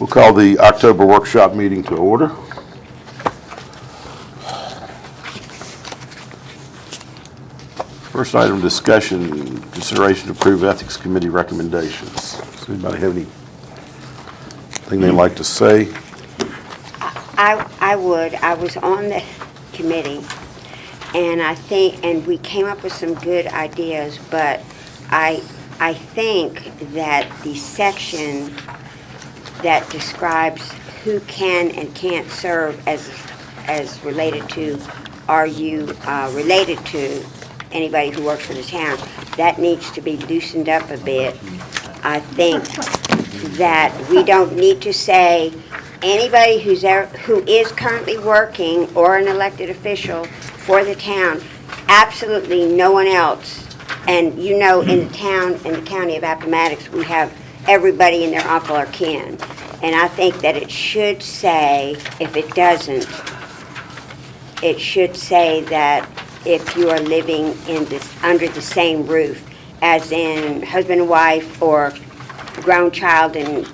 We'll call the October workshop meeting to order. First item, discussion, consideration to approve ethics committee recommendations. Does anybody have anything they'd like to say? I would. I was on the committee, and and we came up with some good ideas, but I think that the section that describes who can and can't serve as related to, are you related to anybody who works for the town, that needs to be loosened up a bit. I think that we don't need to say anybody who is currently working or an elected official for the town, absolutely no one else. And you know, in the town, in the county of Appomattox, we have everybody and their uncle or kin. And I think that it should say, if it doesn't, it should say that if you are living under the same roof, as in husband and wife, or grown child and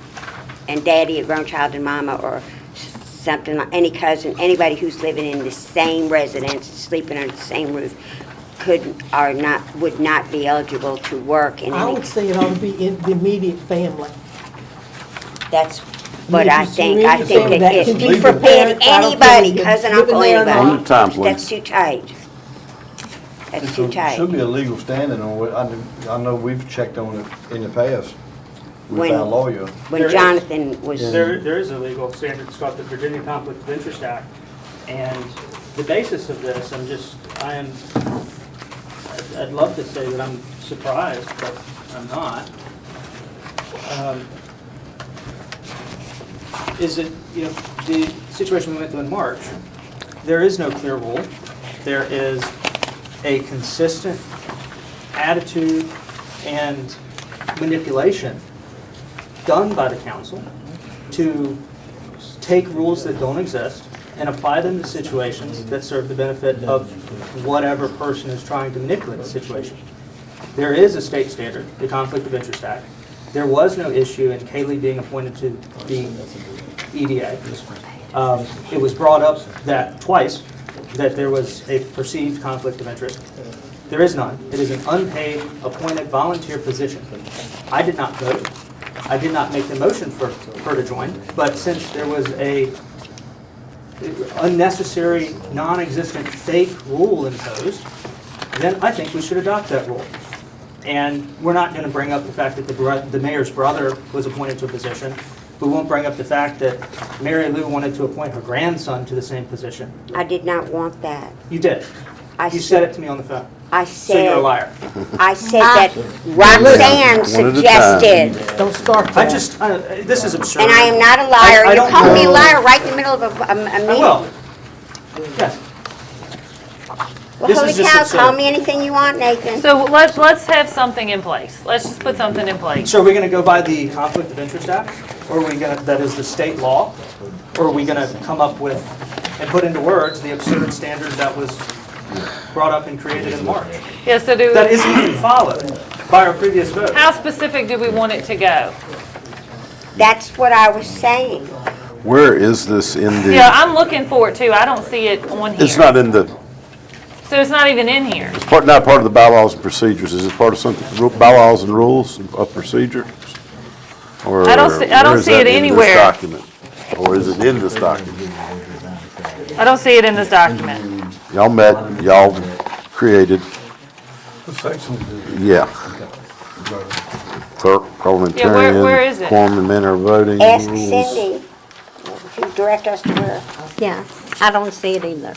daddy, a grown child and mama, or something like any cousin, anybody who's living in the same residence, sleeping under the same roof, would not be eligible to work in I any. would say it ought to be in the immediate family. That's what I think. I think That that can if be you for forbid parents, I don't anybody, care. cousin, Living uncle, there or not. One at a time, anybody, please. that's too tight. That's too tight. Should be a legal standing on it. I know we've checked on it in the past with When- our lawyer. When Jonathan was, There is a legal standard, it's called the Virginia Conflict of Interest Act, and the basis of this, I'd love to say that I'm surprised, but I'm not. Is it, the situation we went through in March, there is no clear rule. There is a consistent attitude and manipulation done by the council to take rules that don't exist and apply them to situations that serve the benefit of whatever person is trying to manipulate the situation. There is a state standard, the Conflict of Interest Act. There was no issue in Kaylee being appointed to the EDA. It was brought up twice that there was a perceived conflict of interest. There is none. It is an unpaid, appointed volunteer position. I did not vote. I did not make the motion for her to join, but since there was a unnecessary, non-existent, fake rule imposed, then I think we should adopt that rule. And we're not going to bring up the fact that the mayor's brother was appointed to a position. We won't bring up the fact that Mary Lou wanted to appoint her grandson to the same position. I did not want that. You did. You said it to me on the phone. I So you're a said, liar. I said that Roxanne One at a suggested, Don't start that. This is absurd. and I am not a liar. I You don't called me a know. liar right in the middle of a I meeting. will. Yes. Well, This holy is just cow, absurd. call me anything you want, Nathan. So let's have something in place. Let's just put something in place. So are we going to go by the Conflict of Interest Act? Or are we going to, that is the state law? Or are we going to come up with and put into words the absurd standard that was brought up and created in March? Yeah, so That isn't even followed by our previous vote. how specific do we want it to go? That's what I was saying. Where is this in Yeah, the, I'm looking for it too. I don't see it on here. it's not in the, So it's not even in here. not part of the bylaws and procedures. Is it part of something, bylaws and rules of procedure? Or I don't see where is it that in this anywhere. document? Or is it in this document? I don't see it in this document. Y'all met, y'all created, yeah. Clerk, parliamentarian. where is it? Quorum and manner of voting. Ask rules. Cindy to direct us to where. Yeah, I don't see it either.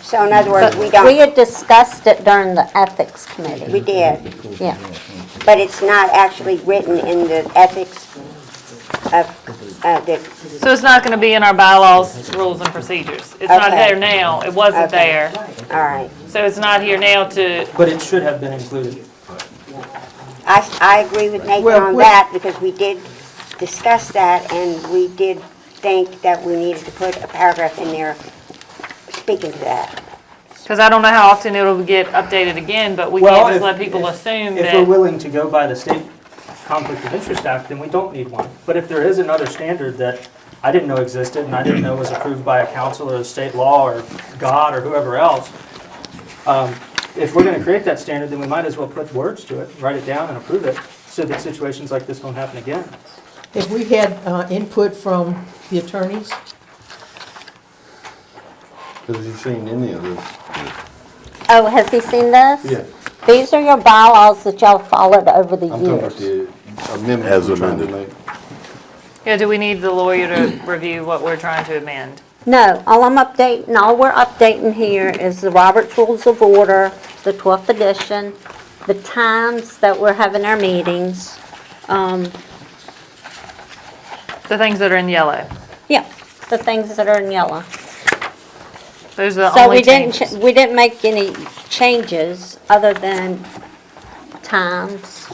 So in other words, we We don't, had discussed it during the ethics committee. we did, Yeah, but it's not actually written in the ethics of, the, So it's not going to be in our bylaws, rules, and procedures. It's not Okay. there now. It wasn't Okay. there. all right. So it's not here now to, But it should have been included. I agree with Nathan Well, on we- that, because we did discuss that, and we did think that we needed to put a paragraph in there speaking to that. because I don't know how often it'll get updated again, but we can't just let people assume If we're that. willing to go by the state Conflict of Interest Act, then we don't need one. But if there is another standard that I didn't know existed, and I didn't know was approved by a council or the state law or God or whoever else. If we're going to create that standard, then we might as well put words to it, write it down and approve it, so that situations like this don't happen again. If we had input from the attorneys, Has he seen any of this? Oh, has he seen this? Yeah. These are your bylaws that y'all followed over the I'm talking about years. the amendment As we're trying to amended. make. Yeah, do we need the lawyer to review what we're trying to amend? No, all we're updating here is the Robert's Rules of Order, the 12th edition, the times that we're having our meetings. The things that are in yellow. Yeah, the things that are in yellow. Those are the So only we didn't, changes. we didn't make any changes other than times,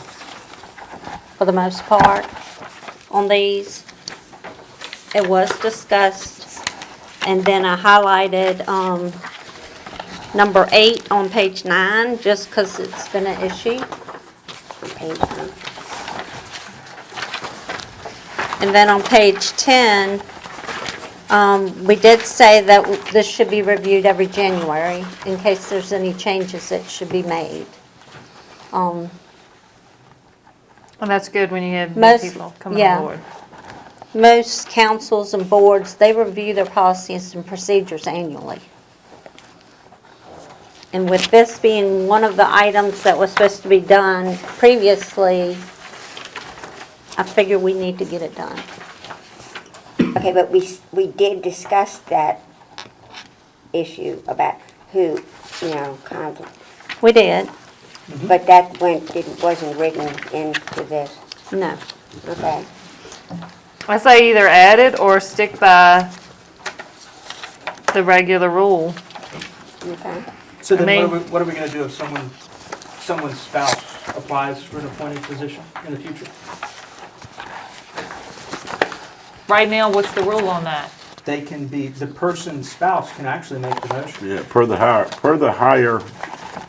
for the most part, on these. It was discussed, and then I highlighted, number 8 on page 9, just because it's been an issue. Page 1. And then on page 10, we did say that this should be reviewed every January in case there's any changes that should be made. And that's good when you have new Most- people coming yeah. on board. Most councils and boards, they review their policies and procedures annually. And with this being one of the items that was supposed to be done previously, I figure we need to get it done. Okay, but we did discuss that issue about who, conflict, We did, but that wasn't written into this. no. Okay. I say either add it or stick by the regular rule. Okay. So then I what are we going to do if someone's spouse applies for an appointed position in the future? Right now, what's the rule on that? The person's spouse can actually make the motion. Yeah, per the higher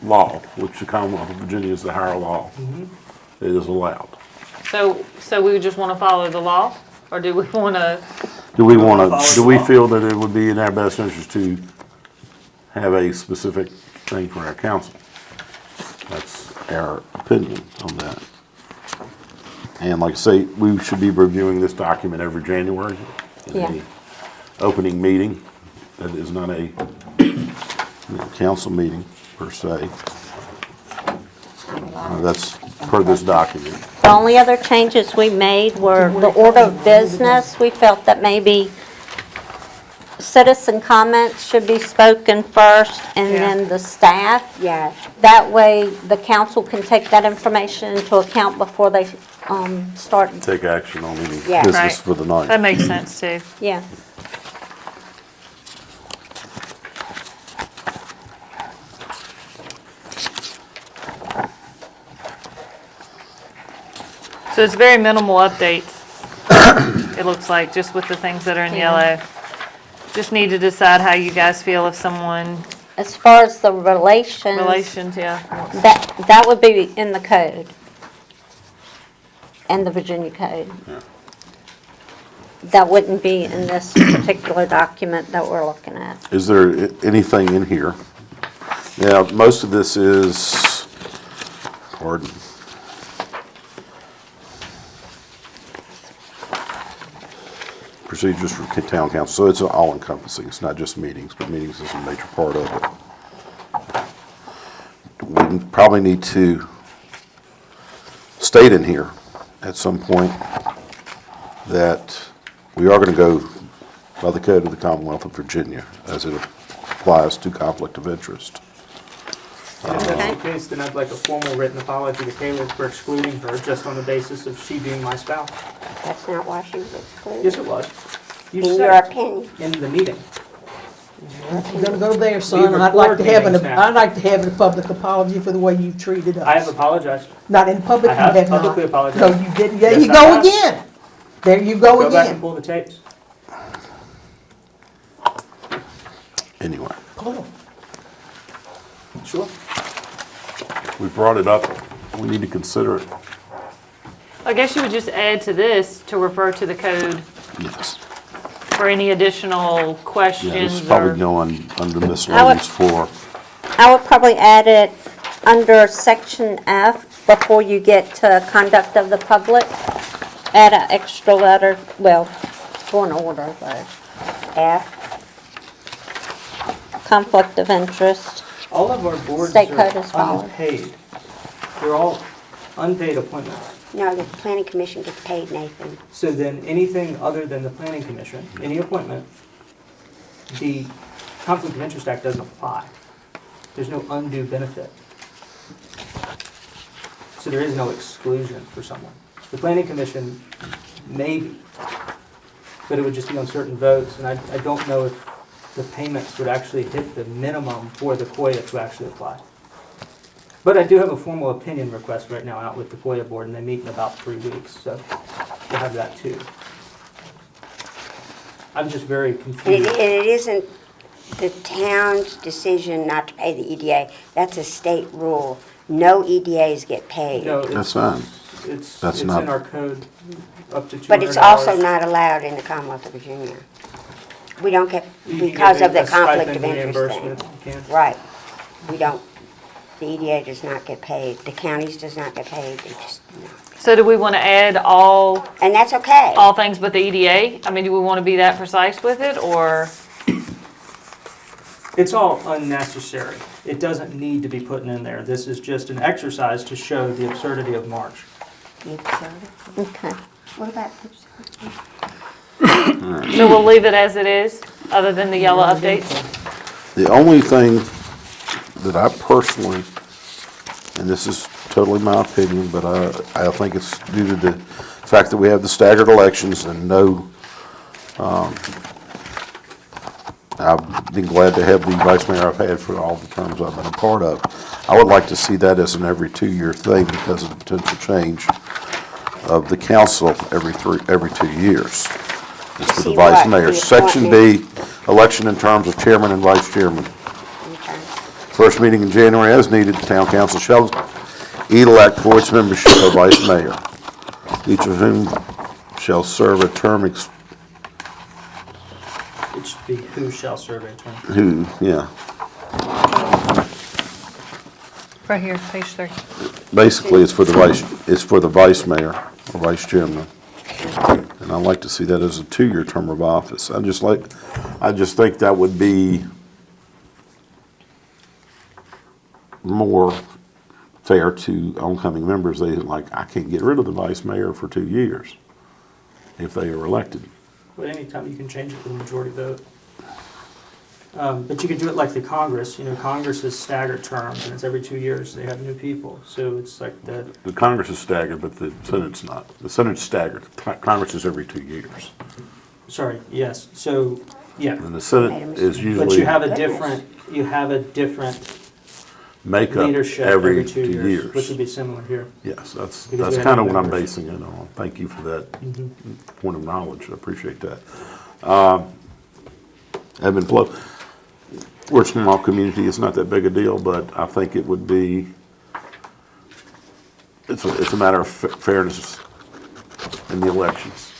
law, which the Commonwealth of Virginia is the higher law, it is allowed. So we just want to follow the law, or do we want to? Do we Follow want the to, do we law. feel that it would be in our best interest to have a specific thing for our council? That's our opinion on that. And like I say, we should be reviewing this document every January in Yeah. the opening meeting. That is not a council meeting per se. That's per this document. The only other changes we made were the order of business. We felt that maybe citizen comments should be spoken first and Yeah. then the staff. Yes. That way, the council can take that information into account before they start. Take action on any Yeah. business Right. for the night. That makes sense too. Yeah. So it's very minimal updates, it looks like, just with the things that are in yellow. Just need to decide how you guys feel if someone, As far as the relations, yeah. that would be in the code. And the Virginia code. That wouldn't be in this particular document that we're looking at. Is there anything in here? Now, most of this is, pardon, procedures for town council, so it's all-encompassing. It's not just meetings, but meetings is a major part of it. We probably need to state in here at some point that we are going to go by the code of the Commonwealth of Virginia as it applies to conflict of interest. And if that's the case, then I'd like a formal written apology to Kayla for excluding her just on the basis of she being my spouse. That's not why she was excluded. Yes, it was. You In said your it opinion. in the meeting. if you're gonna go there, We son, I'd like to record have meetings now. I'd like to have a public apology for the way you treated us. I have apologized. Not in public, I you have have not. publicly apologized. No, you didn't. There Yes, you I go have. again. There you go Go back and again. pull the tapes. Anyway, Pull 'em. Sure. we brought it up. We need to consider it. I guess you would just add to this to refer to the code Yes. for any additional Yeah, this questions is probably or? going under miscellaneous for, I would probably add it under section F before you get to conduct of the public. Add an extra letter, well, go in order though. F, conflict of interest. All of our boards State code is are followed. unpaid. They're all unpaid appointments. No, the planning commission gets paid, Nathan. So then anything other than the planning commission, any appointment, the Conflict of Interest Act doesn't apply. There's no undue benefit. So there is no exclusion for someone. The planning commission, maybe, but it would just be on certain votes, and I don't know if the payments would actually hit the minimum for the COIA to actually apply. But I do have a formal opinion request right now out with the COIA board, and they meet in about 3 weeks, so we'll have that too. I'm just very And confused. it isn't the town's decision not to pay the EDA. That's a state rule. No EDAs get paid. No, that's it's, fine. it's That's in not- our code, up to $200. But it's also not allowed in the Commonwealth of Virginia. We don't get, You can because get of the a conflict stipend of interest reimbursement, thing. you can. Right. We don't, the EDA does not get paid. The counties does not get paid. They just, no. So do we want to add all And that's okay. things but the EDA? I mean, do we want to be that precise with it, or? It's all unnecessary. It doesn't need to be put in there. This is just an exercise to show the absurdity of March. Okay. What about, So we'll leave it as it is, other than the yellow updates? the only thing that I personally, and this is totally my opinion, but I think it's due to the fact that we have the staggered elections and no, I've been glad to have the vice mayor I've had for all the terms I've been a part of. I would like to see that as an every 2-year thing because of the potential change of the council every 2 years. It's for the See vice what? mayor. The Section B, election in terms of chairman and vice chairman. okay. First meeting in January as needed, the town council shall elect for its membership a vice mayor, each of whom shall serve a term It should be who shall serve a term. Right here, page 3. Basically, it's for the vice mayor or vice chairman. And I'd like to see that as a 2-year term of office. I just think that would be more fair to oncoming members. I can't get rid of the vice mayor for 2 years if they are elected. But anytime you can change it with a majority vote. But you could do it like the Congress. You know, Congress is staggered terms, and it's every 2 years they have new people. So it's like the, The Congress is staggered, but the Senate's not. The Senate's staggered. Congress is every 2 years. sorry, yes. So, yeah. And the Senate is But usually you have a different makeup leadership every 2 2 years, which years. would be similar here. Yes, that's Because we have kind of new what I'm members. basing it on. Thank you for that point of knowledge. I appreciate that. Ebb and flow. We're a small community. It's not that big a deal, but I think it would be, it's a matter of fairness in the elections.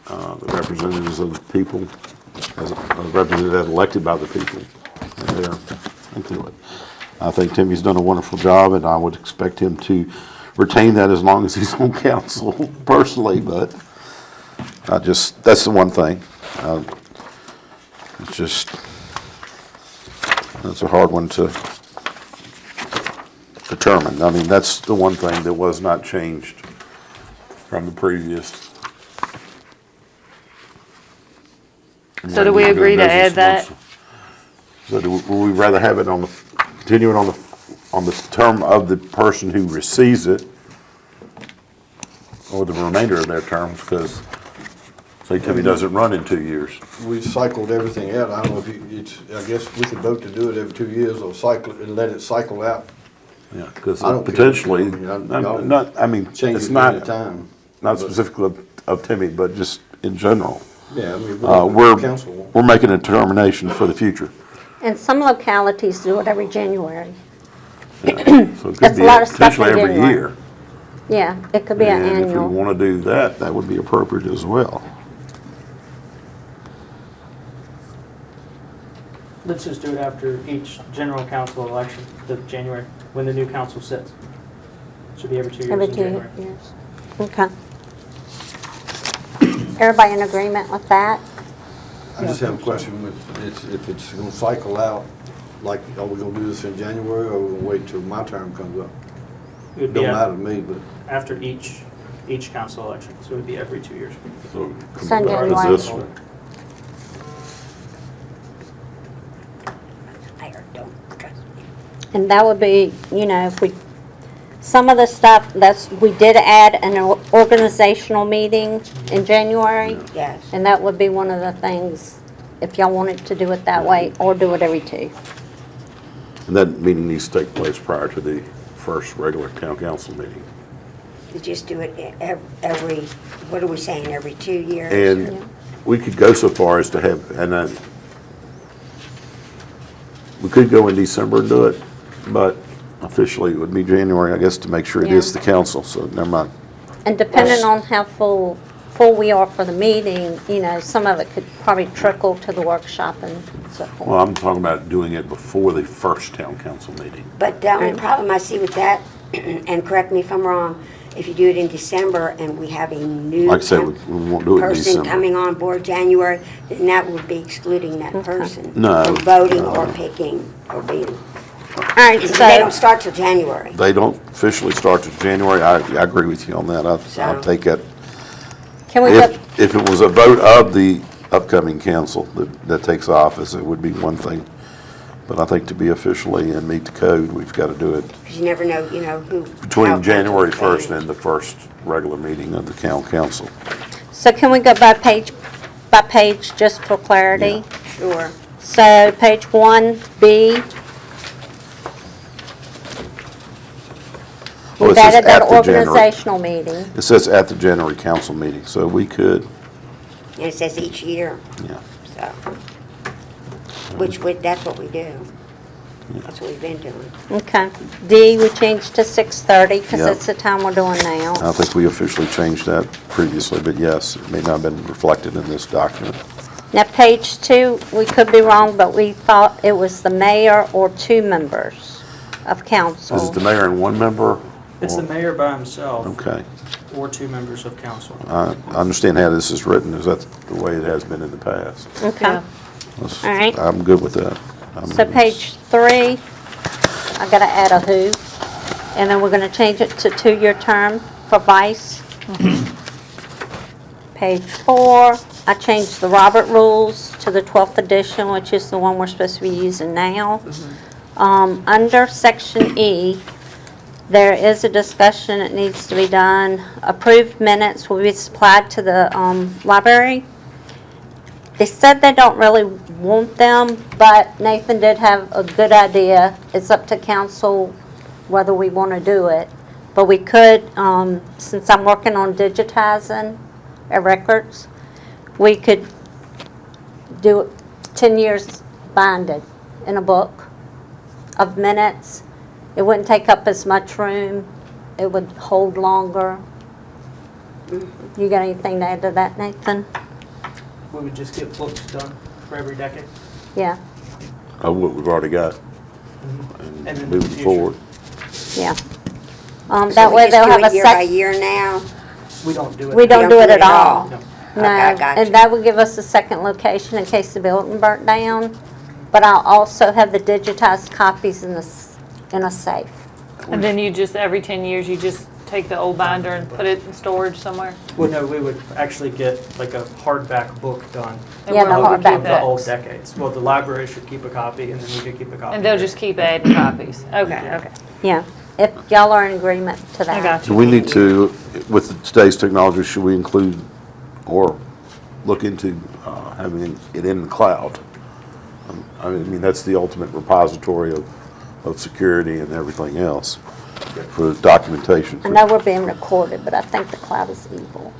The representatives of the people, as representatives elected by the people, and they're into it. I think Timmy's done a wonderful job, and I would expect him to retain that as long as he's on council personally, but that's the one thing. It's just, that's a hard one to determine. I mean, that's the one thing that was not changed from the previous. So do we agree to add that? So would we rather have it continue it on the term of the person who receives it, or the remainder of their terms, because say Timmy doesn't run in 2 years. We've cycled everything out. I don't know if I guess we could vote to do it every 2 years or cycle it and let it cycle out. Yeah, because I don't care. potentially, I mean, Change it's it at a not, time. not specifically of Timmy, but just in general. Yeah, I mean, We're council. making a determination for the future. And some localities do it every January. So it could That's a be lot of stuff potentially in every January. year. Yeah, it could be an And if we annual. want to do that, that would be appropriate as well. Let's just do it after each general council election, the January, when the new council sits. Should be every 2 years Every in 2 January. years. Okay. Everybody in agreement with that? I just have a question with, if it's gonna cycle out, like, are we gonna do this in January, or are we gonna wait till my term comes up? It would be Don't matter to me, but after each council election, so it would be every 2 years. So, So in is January. this- And that would be, you know, if we, some of the stuff, we did add an organizational meeting in January. Yes. And that would be one of the things, if y'all wanted to do it that way, or do it every 2. And that meeting needs to take place prior to the first regular town council meeting. You just do it every, what are we saying, every 2 years? And we could go so far as to have, and we could go in December and do it, but officially it would be January, I guess, to make sure it is the council, so never mind. And depending on how full we are for the meeting, you know, some of it could probably trickle to the workshop and so forth. Well, I'm talking about doing it before the first town council meeting. But the only problem I see with that, and correct me if I'm wrong, if you do it in December and we have a new Like I said, we won't do it in person December. coming on board January, then that would be excluding that person. No. From voting No. or picking or being, All right, because they don't so, start till January. They don't officially start to January, I agree with you on that, I'll So- take that. can we go, If it was a vote of the upcoming council that takes office, it would be one thing. But I think to be officially and meet the code, we've got to do it Because you never know, who. how between council January will 1st change. and the first regular meeting of the town council. so can we go by page, just for clarity? Sure. So page 1B, Oh, it we've says added that at the January- organizational meeting. It says at the January council meeting, so we could, And it says each year, yeah. so. That's what we do. That's what we've been doing. Okay. D, we changed to 6:30 because Yep. that's the time we're doing now. I think we officially changed that previously, but yes, it may not have been reflected in this document. Now, page 2, we could be wrong, but we thought it was the mayor or 2 members of Is it council. the mayor and one member? It's the or- mayor by himself Okay. or 2 members of council. I understand how this is written, is that the way it has been in the past? Okay. Yeah. That's- All right. I'm good with that. So page 3, I gotta add a who, and then we're gonna change it to 2-year term for vice. Page 4, I changed the Robert rules to the 12th edition, which is the one we're supposed to be using now. Under section E, there is a discussion that needs to be done. Approved minutes will be supplied to the library. They said they don't really want them, but Nathan did have a good idea. It's up to council whether we want to do it. But we could, since I'm working on digitizing our records, we could do it 10 years binded in a book of minutes. It wouldn't take up as much room. It would hold longer. You got anything to add to that, Nathan? We would just get books done for every decade. Yeah, Of what we've already got, And and in the moving future. forward. yeah. So That we way just they'll do have it a year by sec, year now? We don't do it. we don't do it at all. No. No, Okay, I got you. and that would give us a second location in case the building burnt down. But I'll also have the digitized copies in a safe. And then you just, every 10 years, you just take the old binder and put it in storage somewhere? Well, no, we would actually get like a hardback book done. And Yeah, where the would we hardback keep Of the that? old decades. Well, the library should keep a copy, and then we could keep a copy. And they'll here. just keep adding copies? Okay, okay. Yeah, if y'all are in agreement to that. I got Do you. we need to, with today's technology, should we include or look into having it in the cloud? I mean, that's the ultimate repository of security and everything else for documentation. I know we're being recorded, but I think the cloud is evil.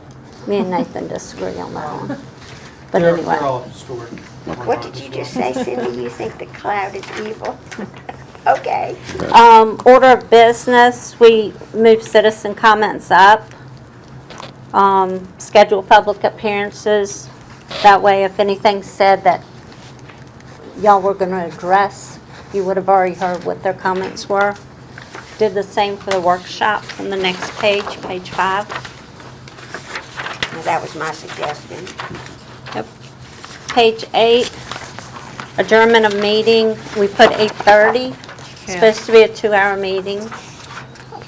Me and Nathan disagree on that one. But They're anyway, all stored. What did you just say, Cindy? You think the cloud is evil? Okay. order of business, we moved citizen comments up. Schedule public appearances. That way, if anything's said that y'all were gonna address, you would have already heard what their comments were. Did the same for the workshop on the next page, page 5. Well, that was my suggestion. Yep. Page 8, adjournment of meeting, we put 8:30. It's Yeah. supposed to be a 2-hour meeting.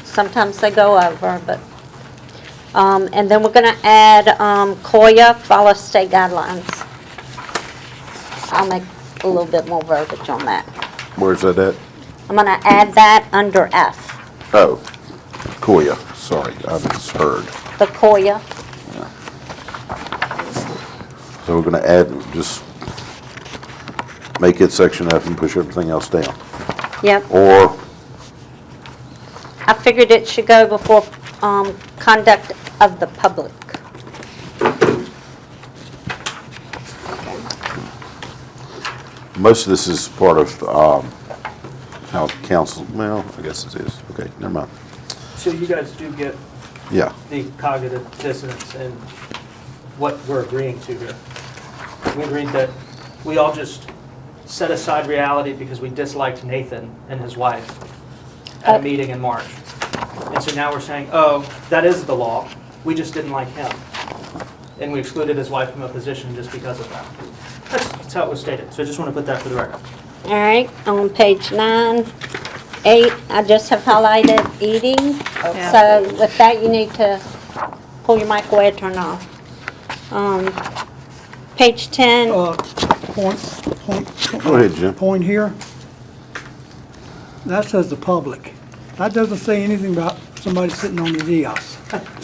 Sometimes they go over, but, and then we're gonna add, COYA, follow state guidelines. I'll make a little bit more verbiage on that. Where's that at? I'm gonna add that under F, Oh, Koya, sorry, I misheard. the COYA. So we're gonna add, just make it section F and push everything else down. Yep, Or, I figured it should go before, conduct of the public. most of this is part of, how council, well, I guess it is. Okay, never mind. So you guys do get Yeah, the cognitive dissonance and what we're agreeing to here. We agreed that we all just set aside reality because we disliked Nathan and his wife at a meeting in March. And so now we're saying, oh, that is the law, we just didn't like him. And we excluded his wife from a position just because of that. That's how it was stated, so I just want to put that for the record. All right, on page 9, 8, I just have highlighted eating. Yeah. So with that, you need to pull your mic away and turn off. Page 10, go ahead, Jim. Point here, that says the public. That doesn't say anything about somebody sitting on the dais.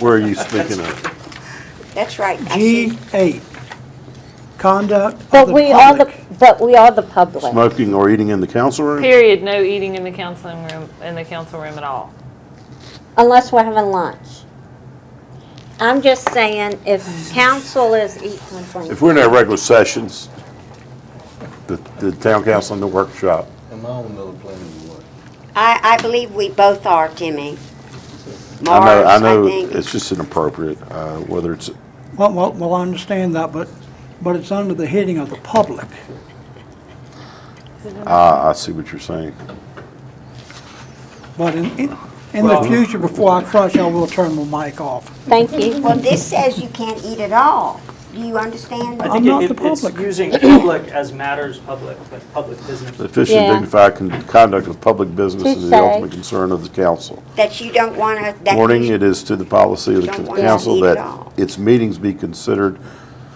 Where are you speaking of? That's right. I see. G8, conduct of but the we are the, public. but we are the public. Smoking or eating in the council room? Period, no eating in the council room at all. Unless we're having lunch. I'm just saying, if council is eating and drinking. If we're in our regular sessions, the town council and the workshop, Am I on another planning board? I believe we both are, Timmy. I Mars, I know, think. it's just inappropriate, whether it's, Well, I understand that, but it's under the heading of the public. I see what you're saying. But in the future, before I crush, I will turn my mic off. Thank you. Well, this says you can't eat at all. Do you understand? I that? think not the it's public. using public as matters public, like public business. The efficient Yeah. and dignified conduct of public business is the Touche. ultimate concern of the council. That you don't want to, that Warning, you, it is to the policy of the Don't want to council eat at that all. its meetings be considered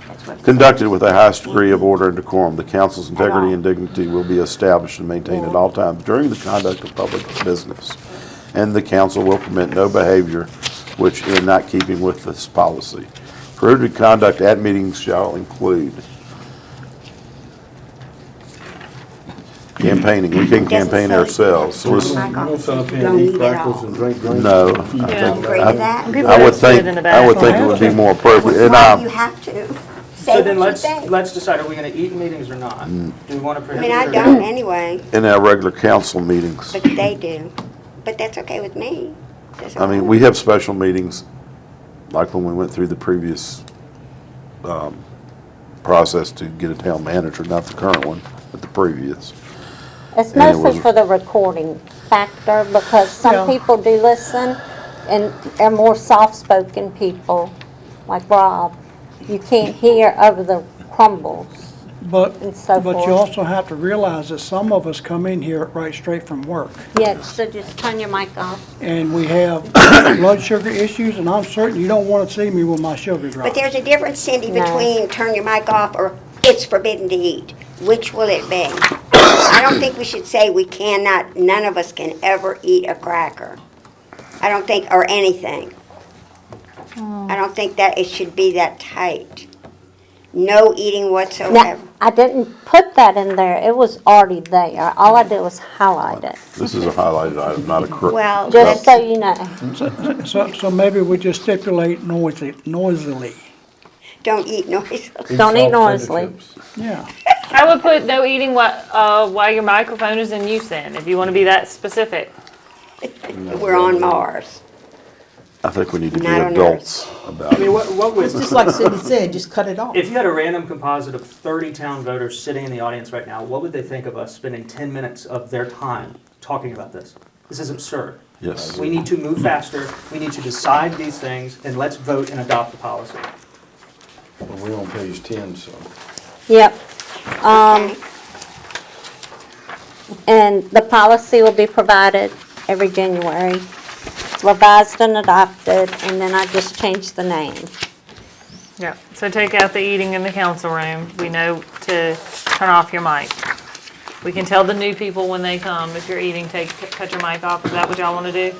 that's what- conducted with the highest degree of order and decorum. The council's integrity all. and dignity will be established and maintained at all times during the conduct of public business. And the council will permit no behavior which is not keeping with this policy. Prohibited conduct at meetings shall include campaigning. We can campaign say- ourselves. So Turn it's- your You mic gonna off. sit up here Don't and eat eat at crackers all. and drink drinks? No. You agree to that? People I would that sit think, in the I would back. think it would be more appropriate. And Why you have to. So Say then what you say. let's decide, are we gonna eat in meetings or not? Do we wanna I prohibit mean, it I or don't not? anyway, in our regular council meetings, but they do. But that's okay with me. That's I mean, all. we have special meetings, like when we went through the previous process to get a town manager, not the current one, but the previous. It's And it mostly was- for the recording factor, because some Yeah. people do listen and are more soft-spoken people, like Rob. You can't hear over the crumbles. But And so you forth. also have to realize that some of us come in here right straight from work. Yeah, so just turn your mic off. And we have blood sugar issues, and I'm certain you don't want to see me with my sugar But drops. there's a difference, Cindy, No. between turn your mic off or it's forbidden to eat. Which will it be? I don't think we should say we cannot, none of us can ever eat a cracker. I don't think, or anything. I don't think that it should be that tight. No eating Now, whatsoever. I didn't put that in there, it was already there. All I did was highlight it, This is a highlighted item, not a correct. Well, just so you know. So maybe we just stipulate noisily. don't eat noisily. Don't eat Salt, potato noisily. chips. Yeah. I would put no eating while your microphone is in use then, if you want to be that specific. We're on Mars. I think we need to be Not on adults about I mean, it. what would, It's just like Cindy said, just cut it off. if you had a random composite of 30 town voters sitting in the audience right now, what would they think of us spending 10 minutes of their time talking about this? This is absurd. Yes. We need to move faster, we need to decide these things, and let's vote and adopt the policy. Well, we're on page 10, so. Yep. And the policy will be provided every January, revised and adopted, and then I just changed the name. Yeah, so take out the eating in the council room. We know to turn off your mic. We can tell the new people when they come, if you're eating, cut your mic off. Is that what y'all want to do?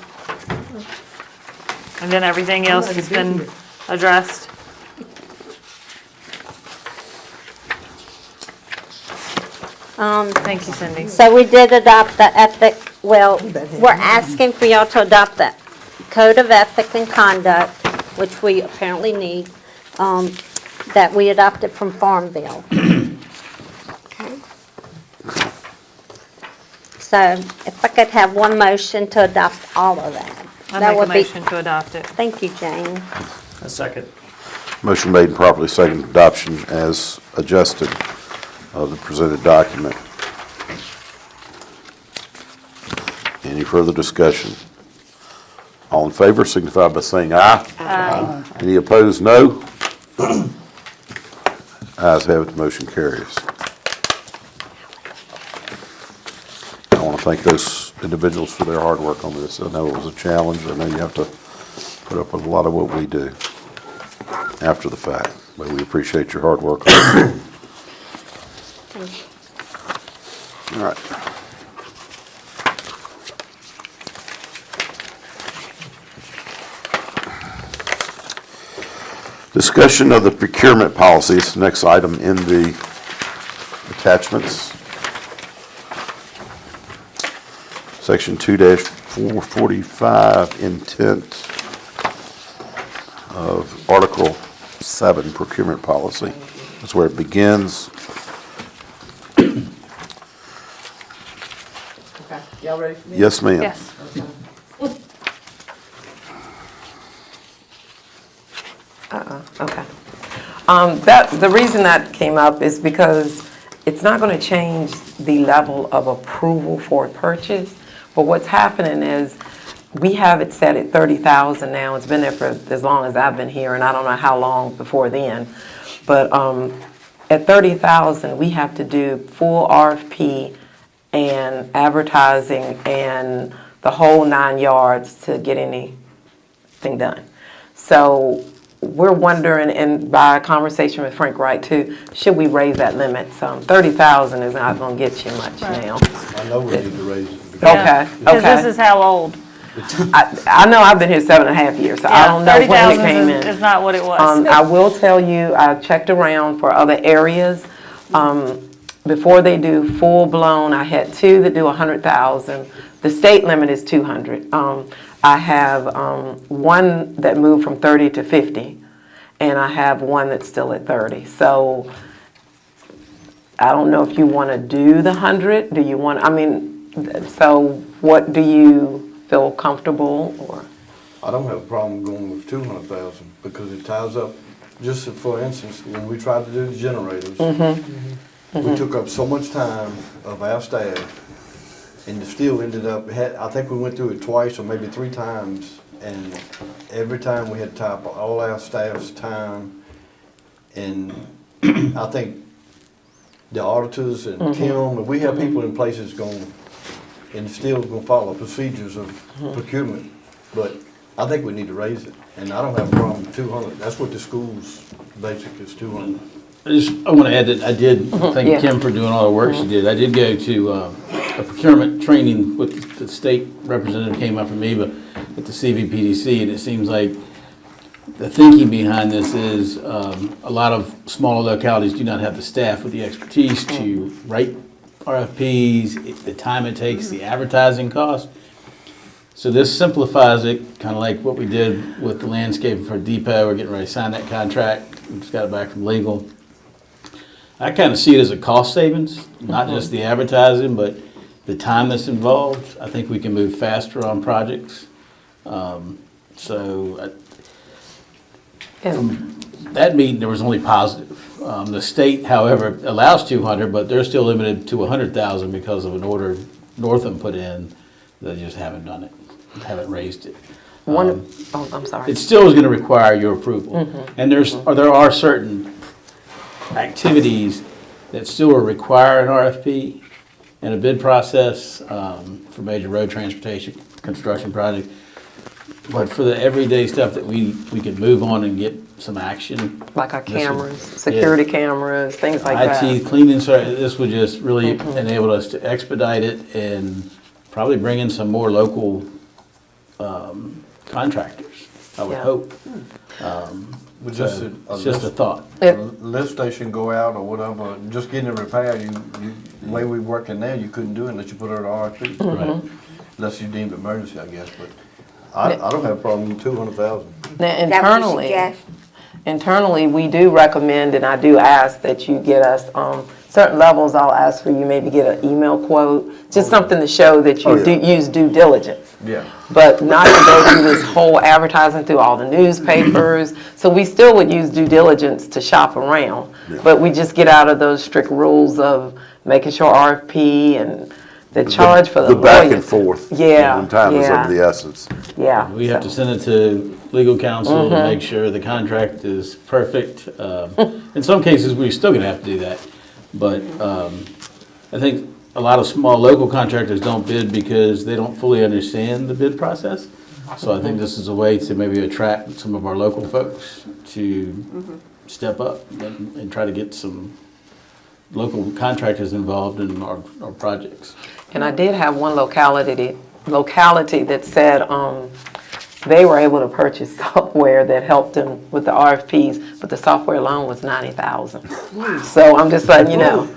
And then everything else has been addressed? Thank you, Cindy. So we did adopt the ethic, well, we're asking for y'all to adopt the code of ethic and conduct, which we apparently need, that we adopted from Farmville. Okay. So if I could have one motion to adopt all of that. I That make a would be. motion to adopt it. Thank you, Jane. A second. Motion made and properly seconded adoption as adjusted of the presented document. Any further discussion? All in favor signify by saying aye. Aye. Any opposed, no. Ayes have it, the motion carries. I want to thank those individuals for their hard work on this. I know it was a challenge. I know you have to put up with a lot of what we do after the fact, but we appreciate your hard work. All right. Discussion of the procurement policies, next item in the attachments. Section 2-445, intent of Article 7, procurement policy. That's where it begins. Okay, y'all ready for me? Yes, ma'am. Yes. Okay. The reason that came up is because it's not going to change the level of approval for a purchase, but what's happening is we have it set at 30,000 now. It's been there for as long as I've been here, and I don't know how long before then. But at 30,000, we have to do full RFP and advertising and the whole 9 yards to get anything done. So we're wondering, and by a conversation with Frank Wright too, should we raise that limit? 30,000 is not going to get you much now. I know we need to raise it. Okay, Because this okay. is how old. I know I've been here 7.5 years, so I don't know when it 30,000 came is in. not what it was. I will tell you, I checked around for other areas. Before they do full-blown, I had 2 that do 100,000. The state limit is 200. I have 1 that moved from 30 to 50, and I have 1 that's still at 30. So I don't know if you want to do the 100. Do you want, I mean, so what do you feel comfortable or? I don't have a problem going with 200,000 because it ties up, just for instance, when we tried to do the generators, we took up so much time of our staff, and the still ended up, I think we went through it twice or maybe 3 times, and every time we had to tie up all our staff's time, and I think the auditors and Kim, and we have people in places going, and still gonna follow procedures of procurement, but I think we need to raise it, and I don't have a problem with 200. That's what the school's basic is, 200. I want to add that I did thank Yeah. Kim for doing all the work she did. I did go to a procurement training with the state representative came up from me, but at the CVPDC, and it seems like the thinking behind this is a lot of smaller localities do not have the staff with the expertise to write RFPs, the time it takes, the advertising cost. So this simplifies it, kind of like what we did with the landscape for Depot. We're getting ready to sign that contract. We just got it back from legal. I kind of see it as a cost savings, not just the advertising, but the time that's involved. I think we can move faster on projects. So And that meeting, there was only positive. The state, however, allows 200, but they're still limited to 100,000 because of an order Northam put in. They just haven't done it, haven't raised it. I'm sorry. It still is going to require your approval. And there are certain activities that still require an RFP and a bid process for major road transportation, construction projects. But for the everyday stuff that we can move on and get some action. Like our this would- cameras, security cameras, things like that. IT, cleaning, this would just really enable us to expedite it and probably bring in some more local contractors, I would Yeah. hope. But just So a it's just a lift- thought. a lift station go out or whatever, just getting it repaired, the way we working now, you couldn't do it unless you put it on RFP. Right. Unless you deemed emergency, I guess, but I don't have a problem with 200,000. Now, That would internally, suggest, internally, we do recommend, and I do ask that you get us, certain levels, I'll ask for you maybe get an email quote, just something to show that you do use due diligence. Yeah. But not to go through this whole advertising through all the newspapers. So we still would use due diligence to shop around. But we just get out of those strict rules of making sure RFP and the charge for the The back and lawyers. forth. Yeah, When time is yeah. of the essence. Yeah. We have to so- send it to legal counsel to make sure the contract is perfect. In some cases, we're still gonna have to do that. But I think a lot of small local contractors don't bid because they don't fully understand the bid process. So I think this is a way to maybe attract some of our local folks to step up and try to get some local contractors involved in our projects. And I did have one locality that said they were able to purchase software that helped them with the RFPs, but the software alone was $90,000. So I'm just letting you know.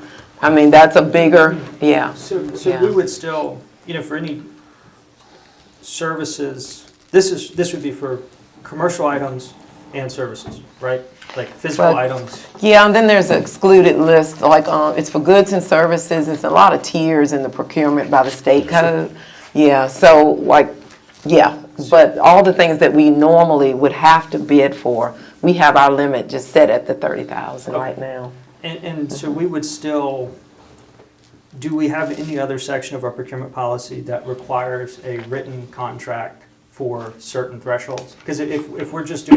I mean, that's a bigger, yeah. So Yeah. we would still, for any services, this would be for commercial items and services, right? Like physical Well, items. Yeah, and then there's an excluded list, like, it's for goods and services, it's a lot of tiers in the procurement by the state code. Yeah, so like, yeah, but all the things that we normally would have to bid for, we have our limit just set at the 30,000 right now. And so we would still, do we have any other section of our procurement policy that requires a written contract for certain thresholds? Because if we're just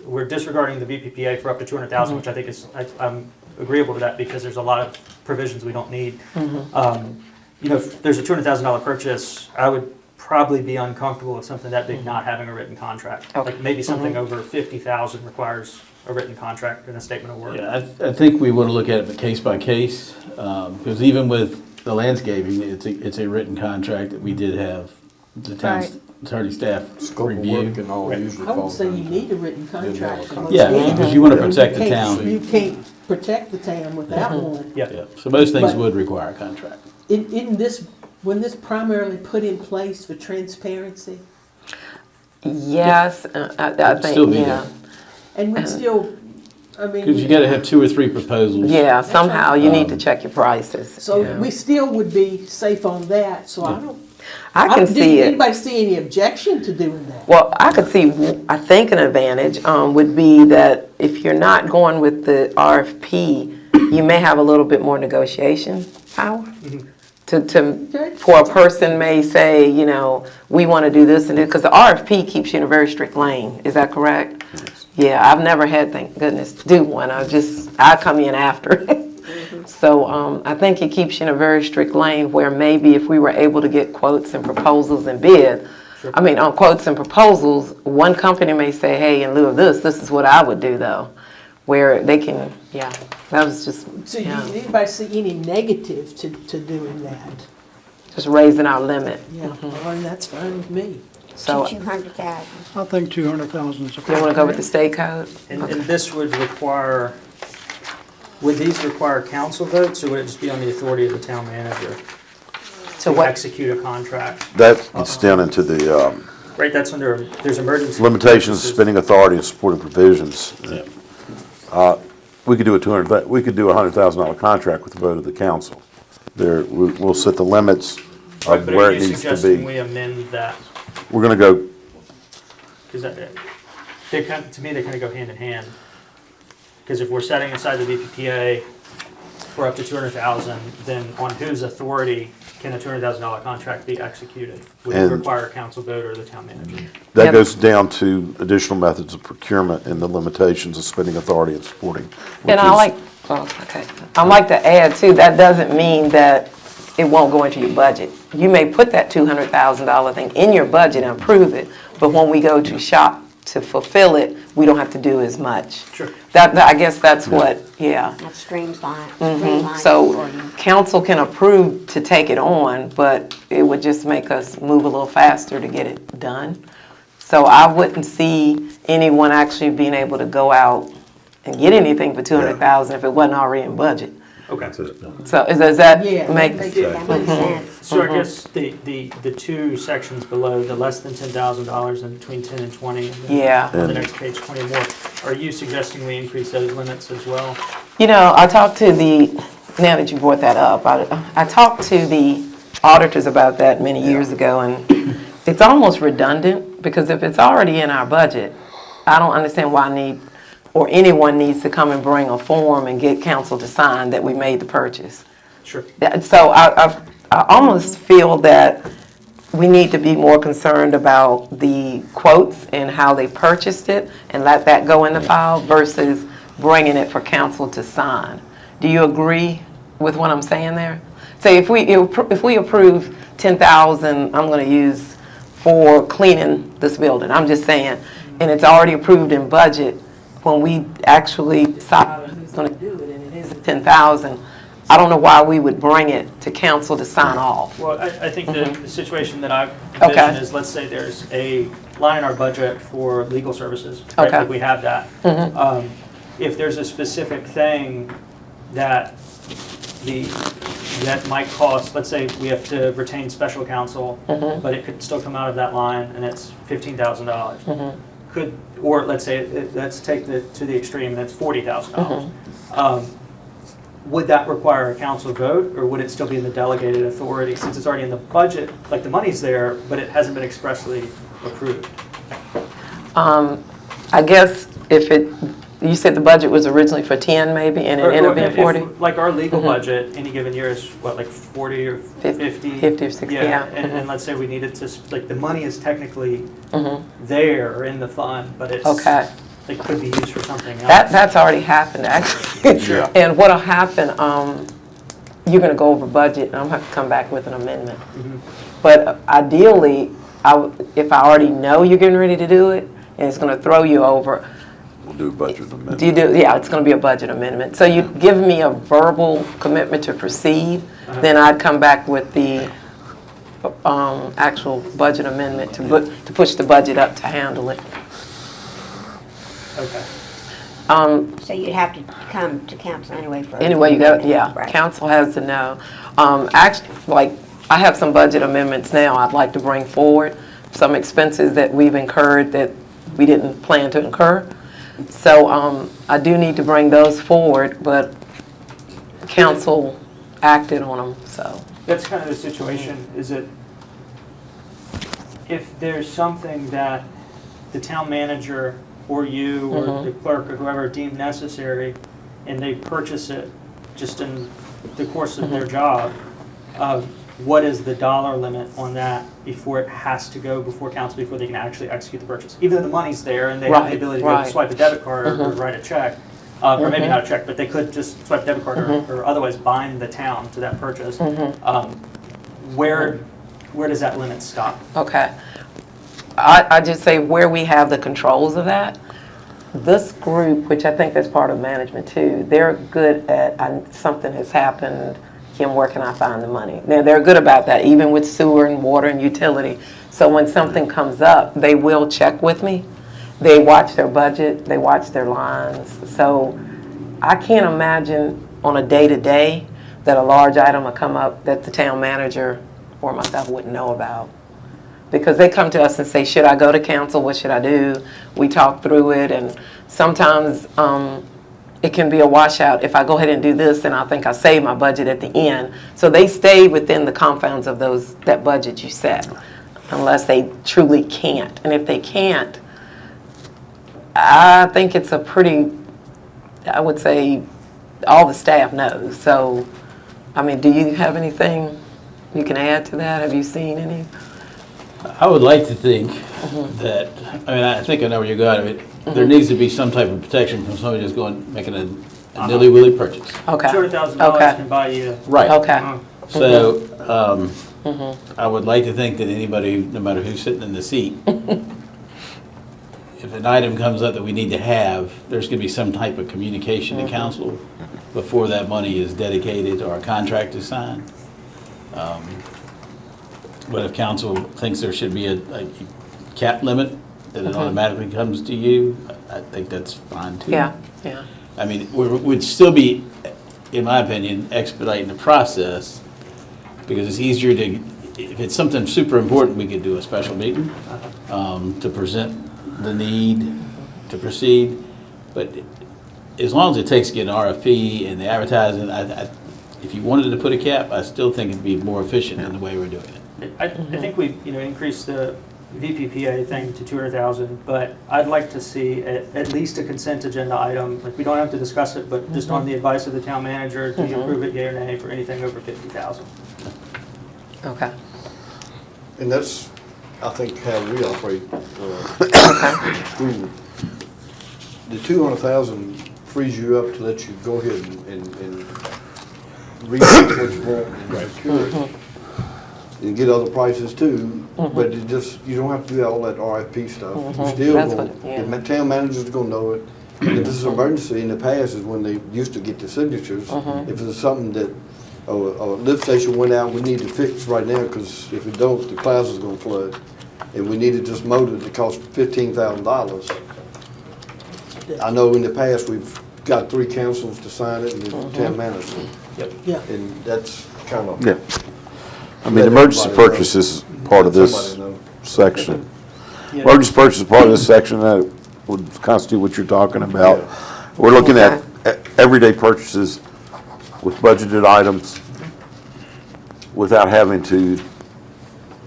we're disregarding the VPPA for up to 200,000, which I think is, I'm agreeable to that because there's a lot of provisions we don't need. If there's a $200,000 purchase, I would probably be uncomfortable with something that big not having a written contract. Okay. Like maybe something over 50,000 requires a written contract and a statement of work. Yeah, I think we want to look at it case by case, because even with the landscaping, it's a written contract that we did have the town's attorney staff Scope of review. work and all usually I would falls say you under. need a written contract. for most Yeah, things. because you want to You protect the can't- town. You can't protect the town without one. Yeah. Yeah, so most things But- would require a contract. Isn't this, wasn't this primarily put in place for transparency? Yes, I It'd still think, be yeah. there. And we'd still, I mean. Because you got to have 2 or 3 proposals. Yeah, somehow you need to check your prices. So yeah. we still would be safe on that, so I don't. I can see Did it. anybody see any objection to doing that? Well, I could see, I think an advantage would be that if you're not going with the RFP, you may have a little bit more negotiation power. Okay. For a person may say, we want to do this and this, because the RFP keeps you in a very strict lane. Is that correct? Yeah, I've never had, thank goodness, do one. I come in after. So I think it keeps you in a very strict lane where maybe if we were able to get quotes and proposals and bid, on quotes and proposals, one company may say, hey, in lieu of this is what I would do though. Where they can, yeah, that was just, So yeah, did anybody see any negative to doing that? just raising our limit. Yeah, well, and that's fine with me. So, to 200,000. I think 200,000 is you want to go with the state code? And this would these require council votes, or would it just be on the authority of the town manager So to what, execute a contract? That gets down into the Right, that's there's emergency. limitations, spending authority, and supporting provisions. Yeah. We could do we could do a $100,000 contract with the vote of the council. We'll set the limits Right, of but where are it you needs to suggesting be. we amend that? We're gonna go Because to me, they kind of go hand in hand. Because if we're setting aside the VPPA for up to 200,000, then on whose authority can a $200,000 contract be executed? Would it And- require a council vote or the town manager? That Yep. goes down to additional methods of procurement and the limitations of spending authority and supporting. which And I is- like, oh, okay. I'd like to add too, that doesn't mean that it won't go into your budget. You may put that $200,000 thing in your budget and approve it, but when we go to shop to fulfill it, we don't have to do as much. Sure. I guess that's what, yeah. That streamlines it So for you. council can approve to take it on, but it would just make us move a little faster to get it done. So I wouldn't see anyone actually being able to go out and get anything for 200,000 if it wasn't already in budget. Okay. So does that Yeah, make? that That makes sense. So I guess the two sections below, the less than $10,000 and between 10 and 20. And then Yeah. on the next page, 20 more. Are you suggesting we increase those limits as well? You know, I talked to now that you brought that up, I talked to the auditors about that many years ago, and it's almost redundant, because if it's already in our budget, I don't understand why anyone needs to come and bring a form and get council to sign that we made the purchase. Sure. So I almost feel that we need to be more concerned about the quotes and how they purchased it and let that go in the file versus bringing it for council to sign. Do you agree with what I'm saying there? Say if we approve 10,000, I'm going to use for cleaning this building, I'm just saying, and it's already approved in budget, when we actually decide who's going to do it and it is 10,000, I don't know why we would bring it to council to sign off. Well, I think the situation that I Okay. envision is, let's say there's a line in our budget for legal services, right? Okay. Like we have that. If there's a specific thing that that might cost, let's say we have to retain special counsel, but it could still come out of that line and it's $15,000. Or let's say, let's take to the extreme, that's $40,000. Would that require a council vote, or would it still be in the delegated authority, since it's already in the budget, like the money's there, but it hasn't been expressly approved? I guess you said the budget was originally for 10 maybe, and it ended up being 40? Like our legal budget, any given year is what, like 40 or 50? 50 or 60, yeah. And let's say we needed to, like, the money is technically there or in the fund, but it's, Okay. it could be used for something else. That's already happened, actually. Sure. And what'll happen, you're gonna go over budget, and I'm gonna have to come back with an amendment. But ideally, if I already know you're getting ready to do it, and it's gonna throw you over, We'll do a budget amendment. yeah, it's gonna be a budget amendment. So you give me a verbal commitment to proceed, then I'd come back with the actual budget amendment to push the budget up to handle it. Okay. So you'd have to come to council anyway for. Anyway, you got, yeah, Right. council has to know. Actually, like, I have some budget amendments now I'd like to bring forward, some expenses that we've incurred that we didn't plan to incur. So I do need to bring those forward, but council acted on them, so. That's kind of the situation, is it, if there's something that the town manager or you or the clerk or whoever deemed necessary, and they purchase it just in the course of their job, what is the dollar limit on that before it has to go before council, before they can actually execute the purchase? Even though the money's there and they have the ability to go swipe a debit card or write a check, or maybe not a check, but they could just swipe a debit card or otherwise bind the town to that purchase. Where does that limit stop? Okay. I just say where we have the controls of that. This group, which I think is part of management too, they're good at, something has happened, Kim, where can I find the money? They're good about that, even with sewer and water and utility. So when something comes up, they will check with me. They watch their budget, they watch their lines. So I can't imagine on a day-to-day that a large item will come up that the town manager or myself wouldn't know about. Because they come to us and say, should I go to council, what should I do? We talk through it, and sometimes it can be a washout. If I go ahead and do this, then I think I save my budget at the end. So they stay within the confines of that budget you set, unless they truly can't. And if they can't, I think it's a pretty, I would say, all the staff knows. So, I mean, do you have anything you can add to that? Have you seen any? I would like to think that, I mean, I think I know where you're going. There needs to be some type of protection from somebody just making a nilly-willy purchase. Okay. $200,000 can buy you. Right. Okay. So, I would like to think that anybody, no matter who's sitting in the seat, if an item comes up that we need to have, there's going to be some type of communication to council before that money is dedicated or a contract is signed. But if council thinks there should be a cap limit, that it automatically comes to you, I think that's fine too. Yeah. I mean, we'd still be, in my opinion, expediting the process, because it's easier to, if it's something super important, we could do a special meeting to present the need to proceed. But as long as it takes to get an RFP and the advertising, if you wanted to put a cap, I still think it'd be more efficient in the way we're doing it. I think we, increased the VPPA thing to 200,000, but I'd like to see at least a consent agenda item. Like, we don't have to discuss it, but just on the advice of the town manager, do you approve it, yea or nay, for anything over 50,000? Okay. And that's, I think, how we operate. The 200,000 frees you up to let you go ahead and research what you want and secure it. And get other prices too, but it just, you don't have to do all that RFP stuff. You still That's going, what- yeah. the town manager's gonna know it. If this is an emergency, in the past is when they used to get the signatures. If it's something that, a lift station went out, we need to fix right now, because if it don't, the clouds is gonna flood. And we needed this motor that cost $15,000. I know in the past, we've got 3 councils to sign it and the town manager. Yeah. And that's kind of. Yeah. I mean, emergency purchase is part of this section. Emergency purchase is part of this section that would constitute what you're talking about. We're looking at everyday purchases with budgeted items without having to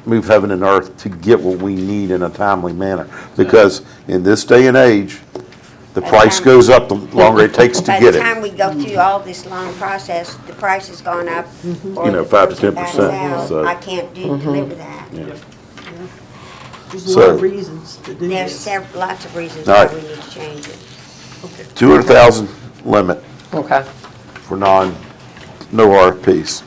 move heaven and earth to get what we need in a timely manner. Because in this day and age, the price goes up the longer it takes to By get the it. time we go through all this long process, the price has gone up. or 5 to the person 10%, backs out. so- I can't deliver that. There's a lot of So- reasons to do There's this. lots of reasons All why right. we need to change it. 200,000 limit Okay. for no RFPs.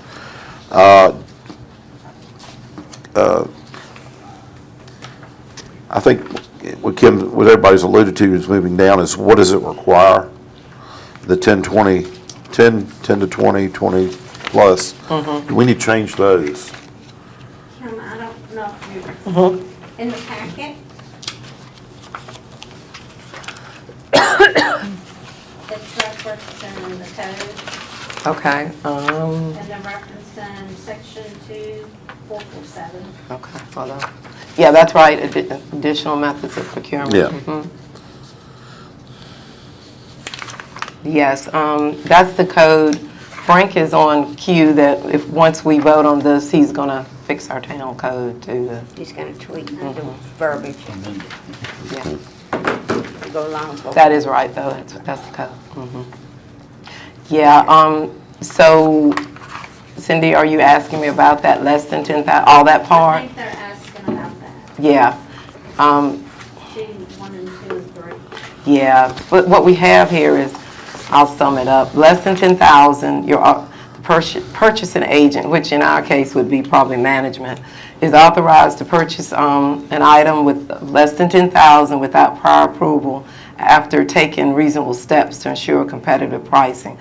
I think what everybody's alluded to is moving down is what does it require? The 10, 20, 10 to 20, 20 plus. Do we need to change those? Kim, I don't know if you're in the packet. It's referencing the code Okay. and then referencing section 2447. Okay, hold on. Yeah, that's right, additional methods of procurement. Yeah. Yes, that's the code. Frank is on cue that if, once we vote on this, he's gonna fix our town code to, He's gonna tweak the verbiage yeah. to go along with. That is right, though, that's the code. Yeah, so Cindy, are you asking me about that less than 10,000, all that I part? think they're asking about that. Yeah. G1 and 2 and 3. Yeah, but what we have here is, I'll sum it up, less than 10,000, your purchasing agent, which in our case would be probably management, is authorized to purchase an item with less than 10,000 without prior approval after taking reasonable steps to ensure competitive pricing.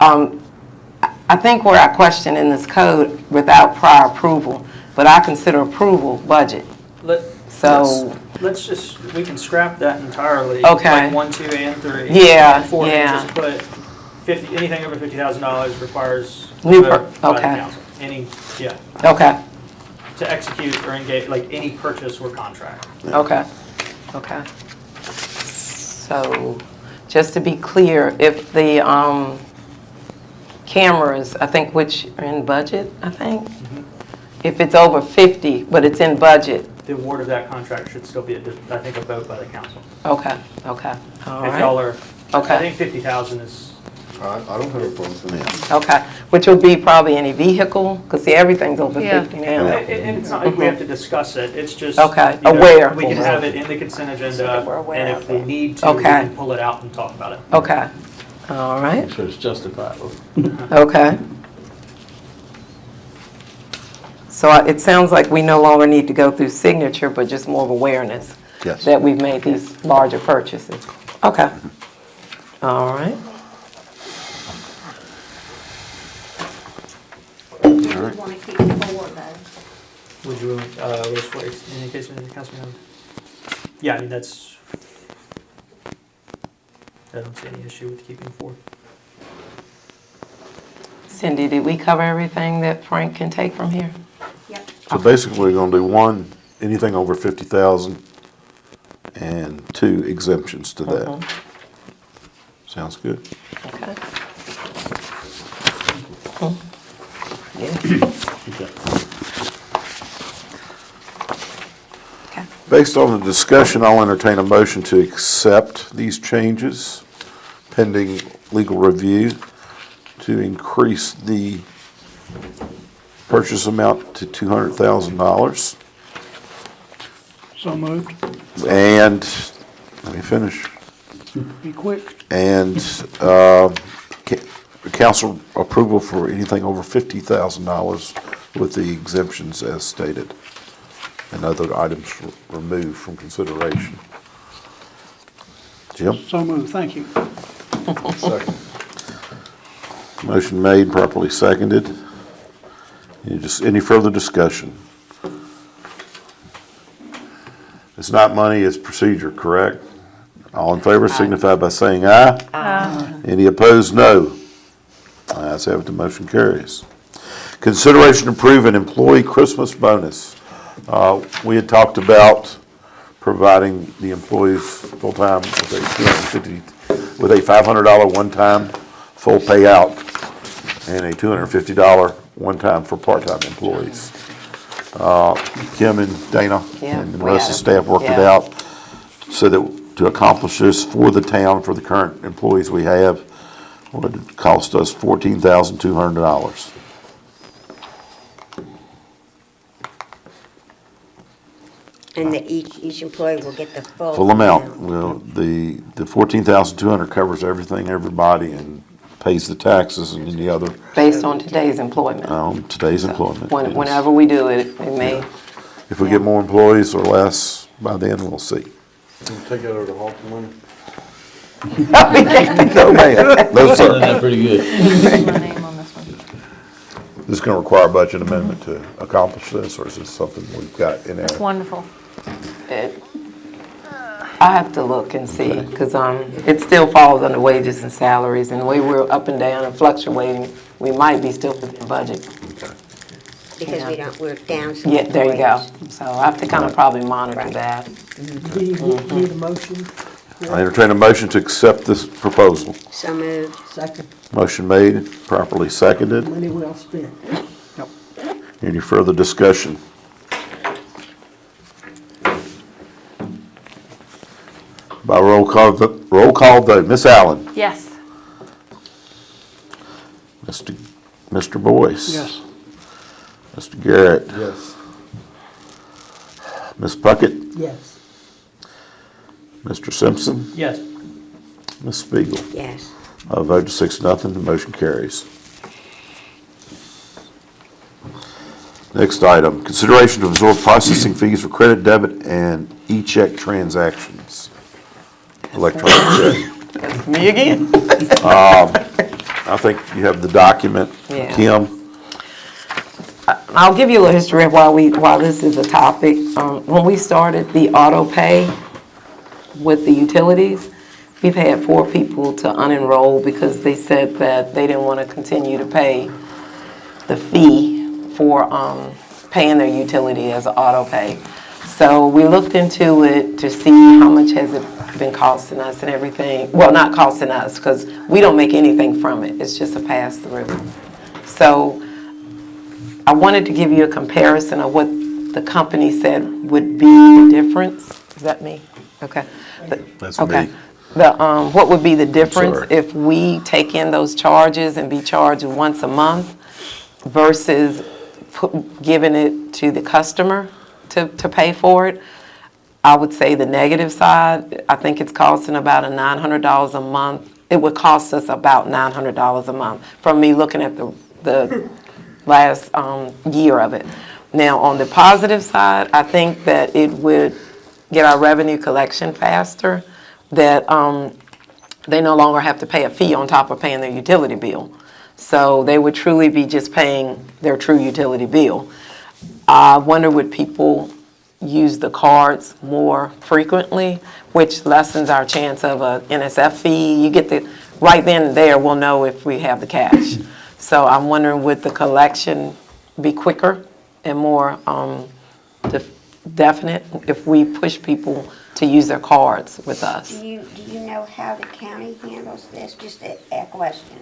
I think where I question in this code, without prior approval, but I consider approval budget. So, Let's just, we can scrap that entirely. Okay. Like 1, 2, and 3. Yeah, and 4, yeah. and just put 50, anything over $50,000 requires New vote by the okay. council. Yeah, okay, to execute or engage, like any purchase or contract. okay. So, just to be clear, if the cameras, I think, which are in budget, I think, if it's over 50, but it's in budget, the award of that contract should still be, I think, a vote by the council. Okay, okay, all If y'all right. are, Okay. I think 50,000 is, I don't have a problem with that. Okay, which will be probably any vehicle, because see, everything's over Yeah. 50 now. and it's not like we have to discuss it, it's just. Okay, you know, aware. We can have it in the consent agenda, we're aware and of if we it. need to, we Okay. can pull it out and talk about it. Okay, all right, So it's justifiable. okay. So it sounds like we no longer need to go through signature, but just more of awareness. Yes. That we've made these larger purchases. Okay, all right. We want to keep it forward though. Would you, wish for any case in the council? Yeah, I mean, that's, I don't see any issue with keeping 4. Cindy, did we cover everything that Frank can take from here? Yep. So basically, we're gonna do one, anything over 50,000, and 2 exemptions to that. Sounds good? Okay. Yeah. Okay. Okay. Based on the discussion, I'll entertain a motion to accept these changes pending legal review to increase the purchase amount to $200,000. So moved. And, let me finish. Be quick. And council approval for anything over $50,000 with the exemptions as stated, and other items removed from consideration. Jim? So moved, thank you. Second. Motion made, properly seconded. Any further discussion? It's not money, it's procedure, correct? All in favor signify by saying aye. Aye. Any opposed, no. Ayes have it, the motion carries. Consideration to approve an employee Christmas bonus. We had talked about providing the employees full-time with a $500 one-time full payout and a $250 one-time for part-time employees. Kim and Dana Yeah, and the we rest of the had it. staff worked it Yeah. out so that to accomplish this for the town, for the current employees we have, would cost us $14,200. And that each employee will get the full. Full amount. Well, the $14,200 covers everything, everybody, and pays the taxes and any other, Based on today's employment. today's employment. Yes. Whenever we do it, we may, If we get more employees or less, by then, we'll see. Can you take that over to Hawthorne money? No, ma'am. No, Done sir. that pretty good. My name on this one. This is going to require a budget amendment to accomplish this, or is this something we've got in That's our? wonderful. I have to look and see, because it still falls under wages and salaries, and the way we're up and down and fluctuating, we might be still within budget. Because we're down some. Yeah, there you go. employees. So I have to kind of probably monitor Right. that. Do you need a motion? I entertain a motion to accept this proposal. So moved. Second, Motion made, properly seconded. money well spent. Any further discussion? By roll call vote, Ms. Allen, Yes. Mr. Boyce. Yes. Mr. Garrett, Yes. Ms. Puckett, Yes. Mr. Simpson, Yes. Ms. Spiegel. Yes. A vote to 6-0, the motion carries. Next item, consideration to absorb processing fees for credit, debit, and e-check transactions. Electronic check. That's me again. I think you have the document, Yeah. Kim. I'll give you a little history of why this is a topic. When we started the auto pay with the utilities, we've had 4 people to unenroll because they said that they didn't want to continue to pay the fee for paying their utility as an auto pay. So we looked into it to see how much has it been costing us and everything. Well, not costing us, because we don't make anything from it. It's just a pass-through. So I wanted to give you a comparison of what the company said would be the difference. Is that me? Okay. That's Okay. me. What would be the difference Sorry. if we take in those charges and be charged once a month versus giving it to the customer to pay for it? I would say the negative side, I think it's costing about $900 a month. It would cost us about $900 a month from me looking at the last year of it. Now, on the positive side, I think that it would get our revenue collection faster, that they no longer have to pay a fee on top of paying their utility bill. So they would truly be just paying their true utility bill. I wonder, would people use the cards more frequently, which lessens our chance of a NSF fee? You get the, right then and there, we'll know if we have the cash. So I'm wondering, would the collection be quicker and more definite if we push people to use their cards with us? Do you know how the county handles this? Just a question.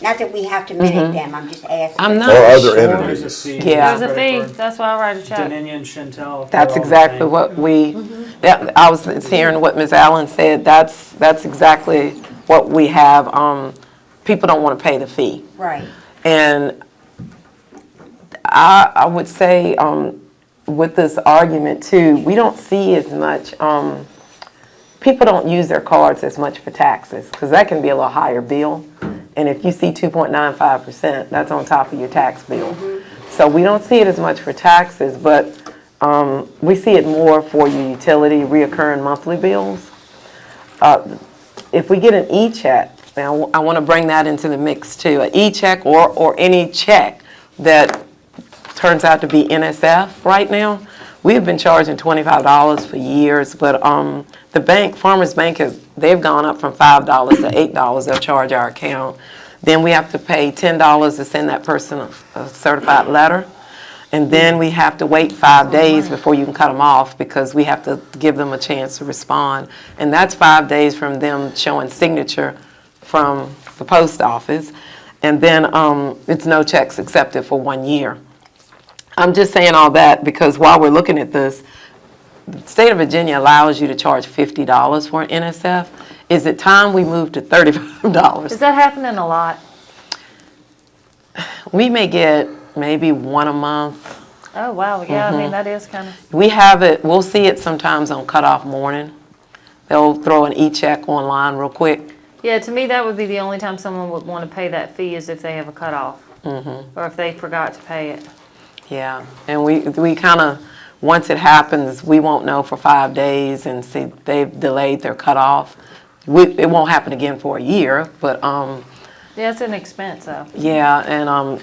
Not that we have to minute them, I'm just asking. I'm not Or other sure. entities. There's a fee. Yeah. There's a fee, that's why I write a check. Dominion, Chantel. That's they're all the exactly same. what we, I was hearing what Ms. Allen said, that's exactly what we have. People don't want to pay the fee. Right. And I would say, with this argument too, we don't see as much, people don't use their cards as much for taxes, because that can be a little higher bill. And if you see 2.95%, that's on top of your tax bill. So we don't see it as much for taxes, but we see it more for your utility reoccurring monthly bills. If we get an e-check, now I want to bring that into the mix too, an e-check or any check that turns out to be NSF right now. We have been charging $25 for years, but the bank, Farmers Bank, they've gone up from $5 to $8. They'll charge our account. Then we have to pay $10 to send that person a certified letter. And then we have to wait 5 days before you can cut them off, because we have to give them a chance to respond. And that's 5 days from them showing signature from the post office. And then it's no checks accepted for 1 year. I'm just saying all that because while we're looking at this, the state of Virginia allows you to charge $50 for an NSF. Is it time we move to $35? Is that happening a lot? We may get maybe one a month. Oh, wow, yeah, I mean, that is kind of, We have it, we'll see it sometimes on cutoff morning. They'll throw an e-check online real quick. yeah, to me, that would be the only time someone would want to pay that fee is if they have a cutoff. Or if they forgot to pay it. Yeah, and we kind of, once it happens, we won't know for 5 days and see they've delayed their cutoff. It won't happen again for a year, but Yeah, it's an expense, though. yeah, and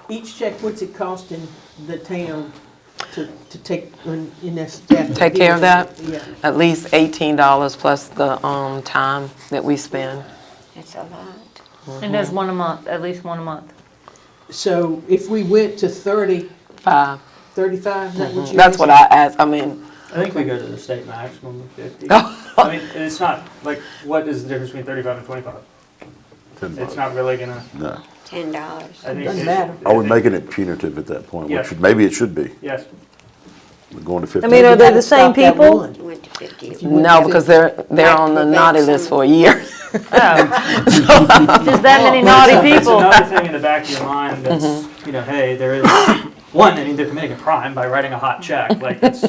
Each check, what's it costing the town to take, in that staff? Take care of that? Yeah. at least $18 plus the time that we spend. That's a lot. And there's one a month, at least one a month. So if we went to 30, 5. 35, is that what you? That's what I asked. I mean, I think we go to the state maximum of 50. Oh. I mean, it's not, like, what is the difference between 35 and 25? It's not really gonna, No. $10. I think. Doesn't matter. Are we making it punitive at that point? Yes. Which maybe it should be. Yes. We're going to 50. I mean, are they gotta the same stop that people? one. You went to 50. If you went no, to because 50. they're on the naughty list for a year. Oh, just that many naughty It's people. another thing in the back of your mind that's, you know, hey, there is, one, I mean, they're committing a crime by writing a hot check, like, it's,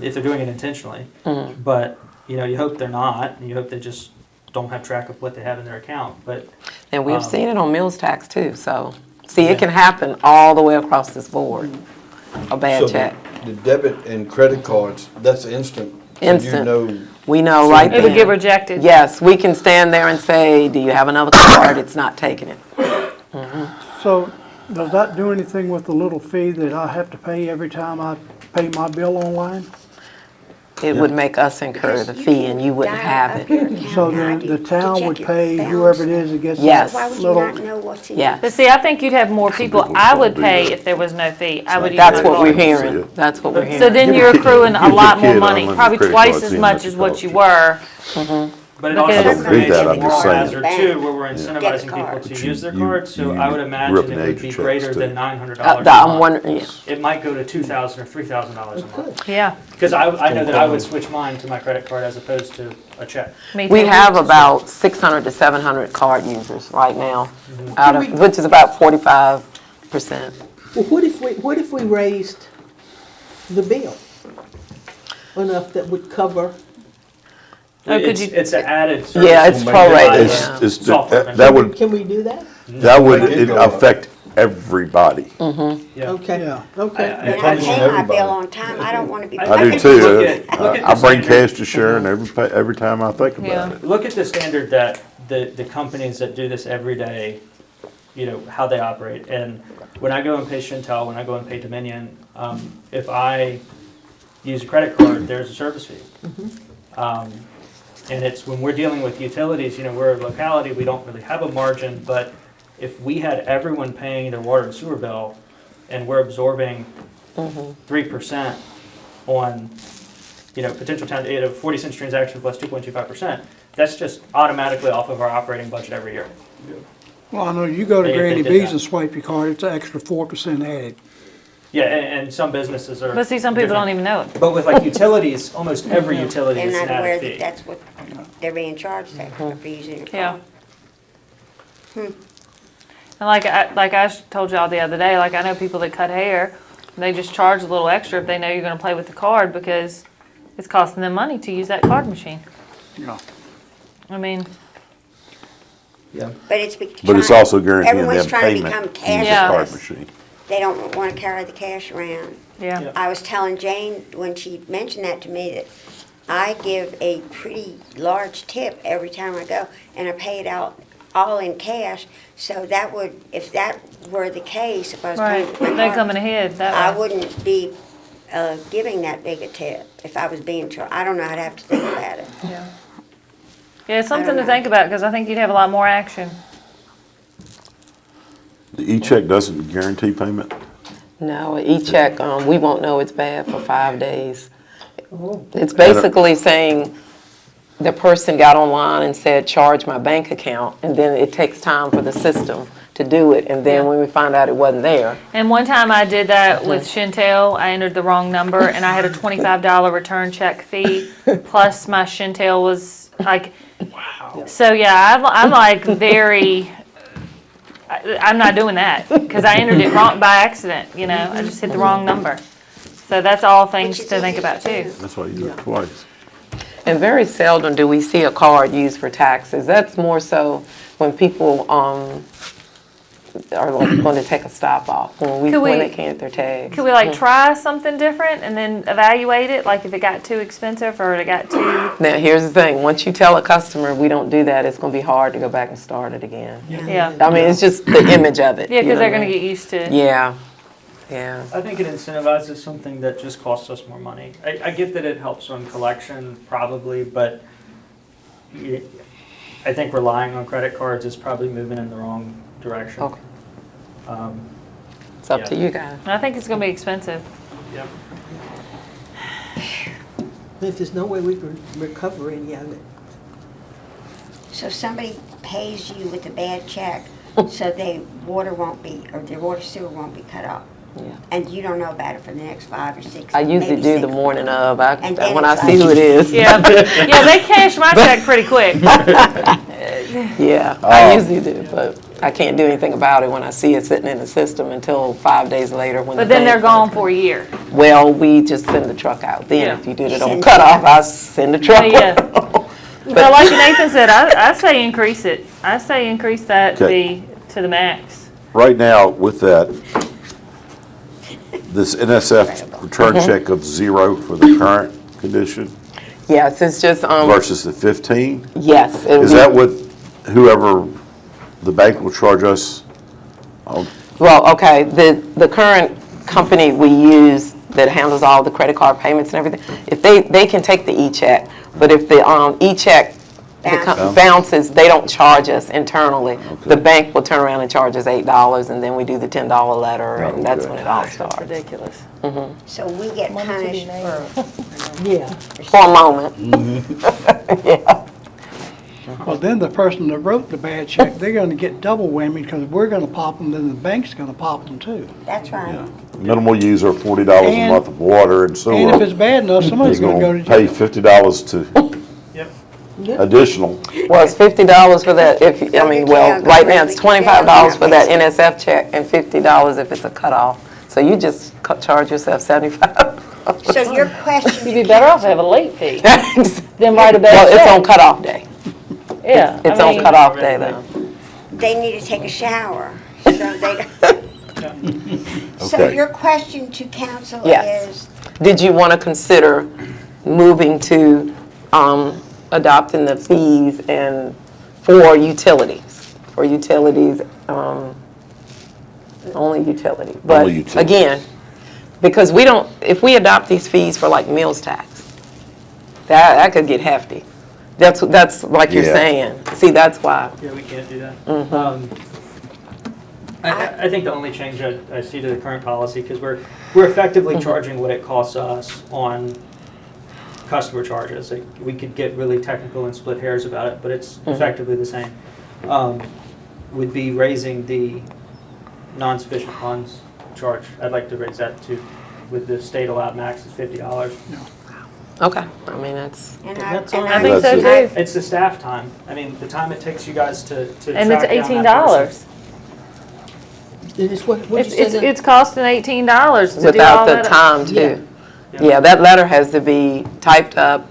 if they're doing it intentionally. But, you know, you hope they're not, and you hope they just don't have track of what they have in their account, but. And we've seen it on meals tax too, so, see, it can happen all the way across this board, a bad So check. the debit and credit cards, that's instant. So Instant. You know, We know right It would get then. rejected. Yes, we can stand there and say, do you have another card? It's not taking it. So does that do anything with the little fee that I have to pay every time I pay my bill online? It would make us incur the fee and you wouldn't have it. So then the town would pay whoever it is that gets Yes. Why that would you not little, know what's in Yeah. But see, I think you'd have more people, people I don't would do pay that. if there was no fee. I would use That's my what we're card. hearing. That's what we're So hearing. then you're accruing a Give lot the more kid money, unlimited probably credit twice cards, as see how much much as it what costs you you. were. But it Because- also I don't read that, creates a I'm just moral saying. hazard too, where we're Get incentivizing the people card. to But use their you- cards, so I would you grew imagine up in it the would age be of greater checks, than too. $900 I'm a month. wondering, yeah. It might go to $2,000 or $3,000 a month. Yeah, Because I know that I would switch mine to my credit card as opposed to a check. me We too. have about 600 to 700 card users right now, out of, which is about 45%. Well, what if we raised the bill enough that would cover? Oh, could you- It's an added service. Yeah, it's provided by prorated. the It's, software that vendor. would, Can we do that? that would Make it go up. affect everybody. Yeah. Okay, Yeah. okay. And I punishing pay my everybody. bill on time, I don't wanna be. I I do think too. look at I the bring standard. cash to Sharon every time I think Yeah. about it. Look at the standard that the companies that do this every day, you know, how they operate. And when I go and pay Chantel, when I go and pay Dominion, if I use a credit card, there's a service fee. And it's when we're dealing with utilities, you know, we're a locality, we don't really have a margin, but if we had everyone paying their water and sewer bill, and we're absorbing 3% on, you know, potential town, 40 cents transaction plus 2.25%, that's just automatically off of our operating budget every year. Well, I know you go to If they Granny did B's that. and swipe your card, it's an extra 4% added. Yeah, and some businesses are. But see, some people don't different. even know it. But with like utilities, almost every utility They're is an not aware added that fee. that's what they're being charged for using your Yeah. phone. And like I told y'all the other day, like I know people that cut hair, they just charge a little extra if they know you're gonna play with the card because it's costing them money to use that card machine. Yeah. I mean, Yeah. But it's. But it's also guaranteeing Everyone's them trying to payment become to use the Yeah. card cashless. machine. They don't wanna carry the cash around. yeah. Yeah. I was telling Jane when she mentioned that to me that I give a pretty large tip every time I go, and I pay it out all in cash. So that would, if that were the case, if I was paying Right, with my they're card, coming ahead I that way. wouldn't be giving that big a tip if I was being charged. I don't know. I'd have to think about it. Yeah, it's something don't to know. think about because I think you'd have a lot more action. The e-check doesn't guarantee payment? No, e-check, we won't know it's bad for 5 days. It's basically saying the person got online and said, charge my bank account, and then it takes time for the system to do it, and then when we find out it wasn't there. And one time I did that with Chantel, I entered the wrong number and I had a $25 return check fee, plus my Chantel was like, wow. So yeah, I'm like very, I'm not doing that because I entered it wrong by accident, you know, I just hit the wrong number. So that's all things Which is to think easy about to too. do. That's why you do it twice. And very seldom do we see a card used for taxes. That's more so when people are like going to take a stop off, when Could we- they can't get their tags. Could we like try something different and then evaluate it, like if it got too expensive or it got too, Now, here's the thing, once you tell a customer we don't do that, it's gonna be hard to go back and start it again. yeah. I mean, it's just the image of it. Yeah, you know because they're what I gonna mean? get used to. Yeah, yeah. I think it incentivizes something that just costs us more money. I get that it helps on collection, probably, but I think relying on credit cards is probably moving in the wrong direction. Okay. Um, It's up to Yeah. you guys. I think it's gonna be expensive. yeah. If there's no way we can recover any of it. So somebody pays you with a bad check, so their water won't be, or their water sewer won't be cut off. Yeah. And you don't know about it for the next 5 or 6. I usually maybe do the 6 morning months. of, And then when I it's see who like- it is. Yeah, yeah, they cash my check pretty quick. Yeah, I usually do, but I can't do anything about it when I see it sitting in the system until 5 days later when the But then they're bank- gone for a year. Well, we just send the truck out. Then Yeah. if you did it on Send cutoff, I send the truck Yeah. out. But like Nathan said, I say increase it. I say increase that Okay. to the max. Right now, with that, this NSF return check of 0 for the current condition Yes, it's just, versus the 15, yes. it would is be- that with whoever the bank will charge us? Well, okay, the current company we use that handles all the credit card payments and everything, if they can take the e-check, but if the e-check bounces, they don't charge us internally. The bank will turn around and charge us $8, and then we do the $10 letter, and that's Okay. when it all starts. Ridiculous. So we get punished for, Yeah. For a moment. Yeah. Well, then the person that wrote the bad check, they're gonna get double whammy because we're gonna pop them, then the bank's gonna pop them too. That's right. Minimal user, $40 a And- month of water and sewer. And if it's bad enough, You're somebody's gonna go gonna to pay jail. $50 to Yep. additional. Well, it's $50 for that, if, I mean, well, right now it's $25 for that NSF check and $50 if it's a cutoff. So you just charge yourself $75. So your question. You'd be better off to have a late fee than write a bad Well, check. it's on cutoff day. Yeah. It's I on mean, cutoff day though. They need to take a shower, so they. So Okay. your question to council Yes. is, Did you want to consider moving to adopting the fees and for utilities? For utilities, only utility. But Only utilities. again, because we don't, if we adopt these fees for like meals tax, that could get hefty. That's like you're Yeah. saying. See, that's why. Yeah, we can't do that. I think the only change I see to the current policy, because we're effectively charging what it costs us on customer charges. Like, we could get really technical and split hairs about it, but it's effectively the same. Would be raising the non-sufficient funds charge. I'd like to raise that to, with the state allowed max is $50. Okay, I mean, that's, and That's I, all and right. I think so That's too. It's the staff time. I mean, the time it takes you guys to And it's track down $18. that person. And it's what you It's said. it's costing $18 to do without all the that. time too. Yeah, that letter has to be typed up,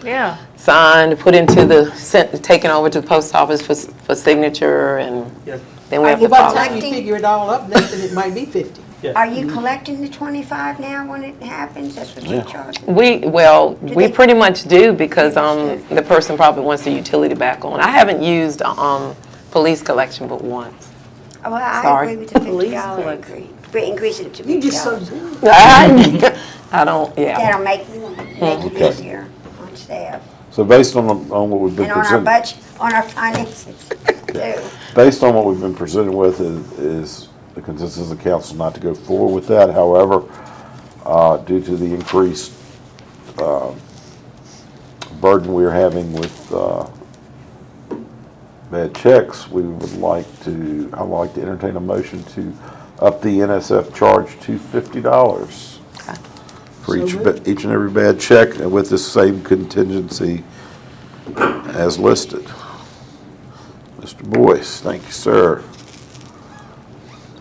Yeah. signed, put into taken over to the post office for signature, and Yeah. then we have Well, to by the follow. time you figure it all up, Nathan, it might be 50. are you collecting the 25 now when it happens? That's what you're charging? We they- pretty much do because the person probably wants the utility back on. I haven't used police collection but once. Well, I Sorry. agree with the Police $50 collection. increase it to You just so $50. I don't, yeah. That'll make it Okay. easier on staff So based on what we've been and on our presenting, budget, on our finances too. based on what we've been presented with is the consensus of the council not to go forward with that. However, due to the increased burden we're having with bad checks, I'd like to entertain a motion to up the NSF charge to $50 for each and every bad check, and with the same contingency as listed. Mr. Boyce, thank you, sir.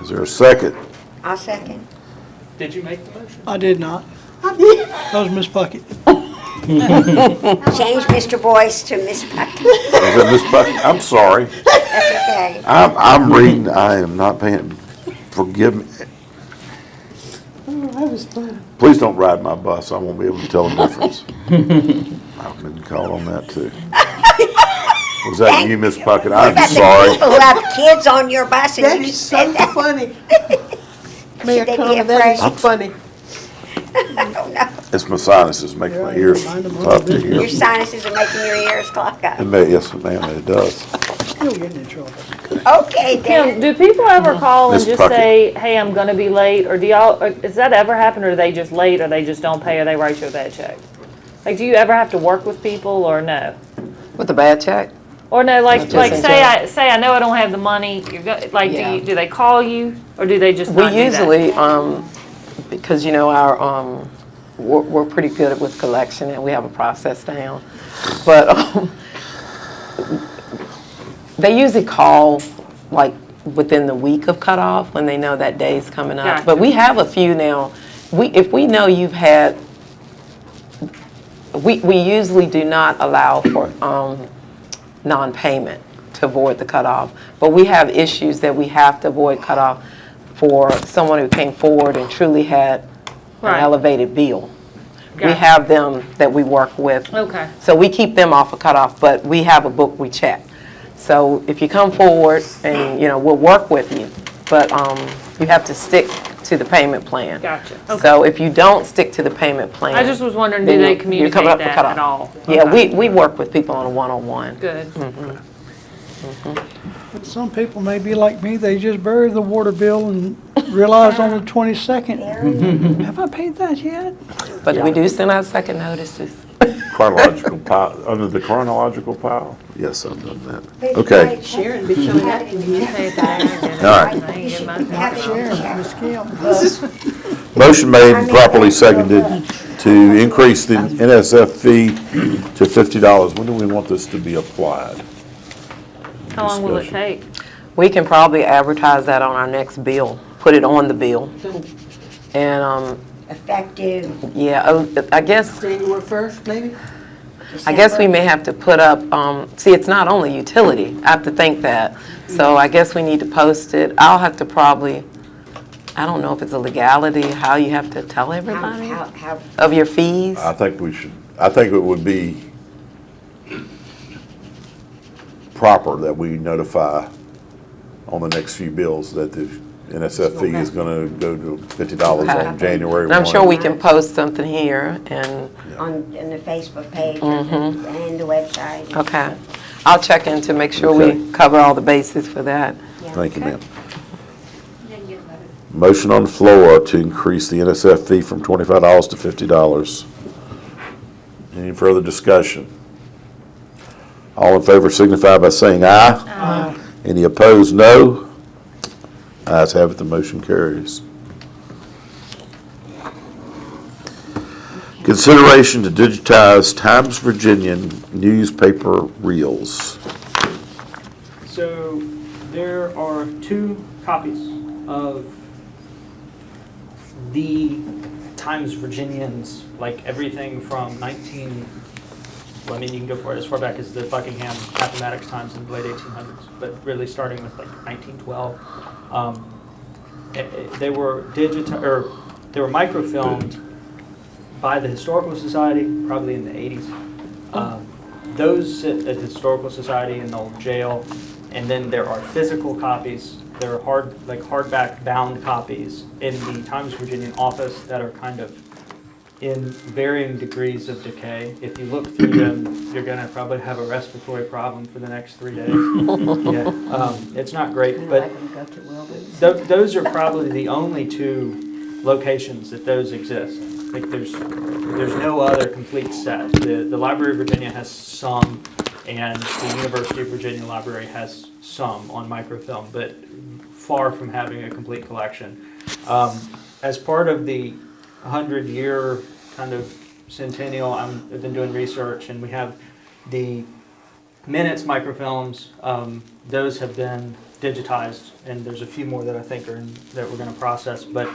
Is there a second? I'll second. Did you make the motion? I did not. That was Miss Puckett. Change Mr. Boyce to Miss Puckett. Is it Ms. Buck? I'm sorry. That's okay. I'm reading, I am not paying, forgive me. Oh, that was fun. Please don't ride my bus, I won't be able to tell the difference. I've been called on that too. Was that you, Ms. Puckett? What I'm about the sorry. people who have kids on your bus and That you is just so said that? funny. Mayor Should they be Connor, that is afraid? funny. I don't know. It's my sinuses making my ears tough to Your hear. sinuses are making your ears clock up. Yes, ma'am, it does. Still getting in trouble. Okay, Kim, then. do people ever call and Miss just Puckett. say, hey, I'm gonna be late, or does that ever happen, or are they just late, or they just don't pay, or they write you a bad check? Like, do you ever have to work with people, or no? With a bad check? Or no, like in say I know I don't have the money, Yeah. do they call you, or do they just We not do that? usually, because you know, we're pretty good with collection and we have a process down. But they usually call like within the week of cutoff when they know that day's coming up. Gotcha. But we have a few now. If we know you've had, we usually do not allow for non-payment to avoid the cutoff. But we have issues that we have to avoid cutoff for someone who came forward and truly had an Right. elevated bill. We Gotcha. have them that we work with. Okay. So we keep them off of cutoff, but we have a book we check. So if you come forward and, you know, we'll work with you, but you have to stick to the payment plan. Gotcha. Okay. So if you don't stick to the payment plan. I just was wondering, then do they you're coming communicate up for that cutoff. at all? Yeah, Okay. we work with people on a one-on-one. Good. But some people may be like me, they just bury the water bill and realize on the 22nd, have I paid that yet? But we do send out second notices. chronological pile, under the chronological pile? Yes, I've done that. Okay. Sharon be coming back to you. All right. I ain't getting my Have it in check. Ms. Kim, Motion made and properly seconded to increase the NSF fee to $50. When do we want this to be applied? How long will it Discussion. take? We can probably advertise that on our next bill, put it on the bill. And, Effective yeah, I guess January 1st, maybe? I guess we may have to put up, see, it's not only utility, I have to think that. So I guess we need to post it. I'll have to probably, I don't know if it's a legality, how you have to tell everybody how of your fees. I think it would be proper that we notify on the next few bills that the NSF fee is gonna go to $50 on January 1. And I'm sure we can post something here and, on the Facebook page and the website. okay. I'll check in to make sure we cover all the bases for that. Thank you, ma'am. Motion on the floor to increase the NSF fee from $25 to $50. Any further discussion? All in favor signify by saying aye. Aye. Any opposed, no. Ayes have it, the motion carries. Consideration to digitize Times Virginian newspaper reels. So there are 2 copies of the Times Virginians, like everything from well, I mean, you can go for it as far back as the Buckingham Mathematics Times in the late 1800s, but really starting with like 1912. They were they were microfilmed by the Historical Society, probably in the 80s. Those sit at the Historical Society in the old jail, and then there are physical copies. There are hardback bound copies in the Times Virginian office that are kind of in varying degrees of decay. If you look through them, you're going to probably have a respiratory problem for the next 3 days. Yeah, it's not great, but those are probably the only 2 locations that those exist. Like there's no other complete set. The Library of Virginia has some, and the University of Virginia Library has some on microfilm, but far from having a complete collection. As part of the 100-year kind of centennial, I've been doing research, and we have the minutes microfilms. Those have been digitized, and there's a few more that I think that we're going to process. But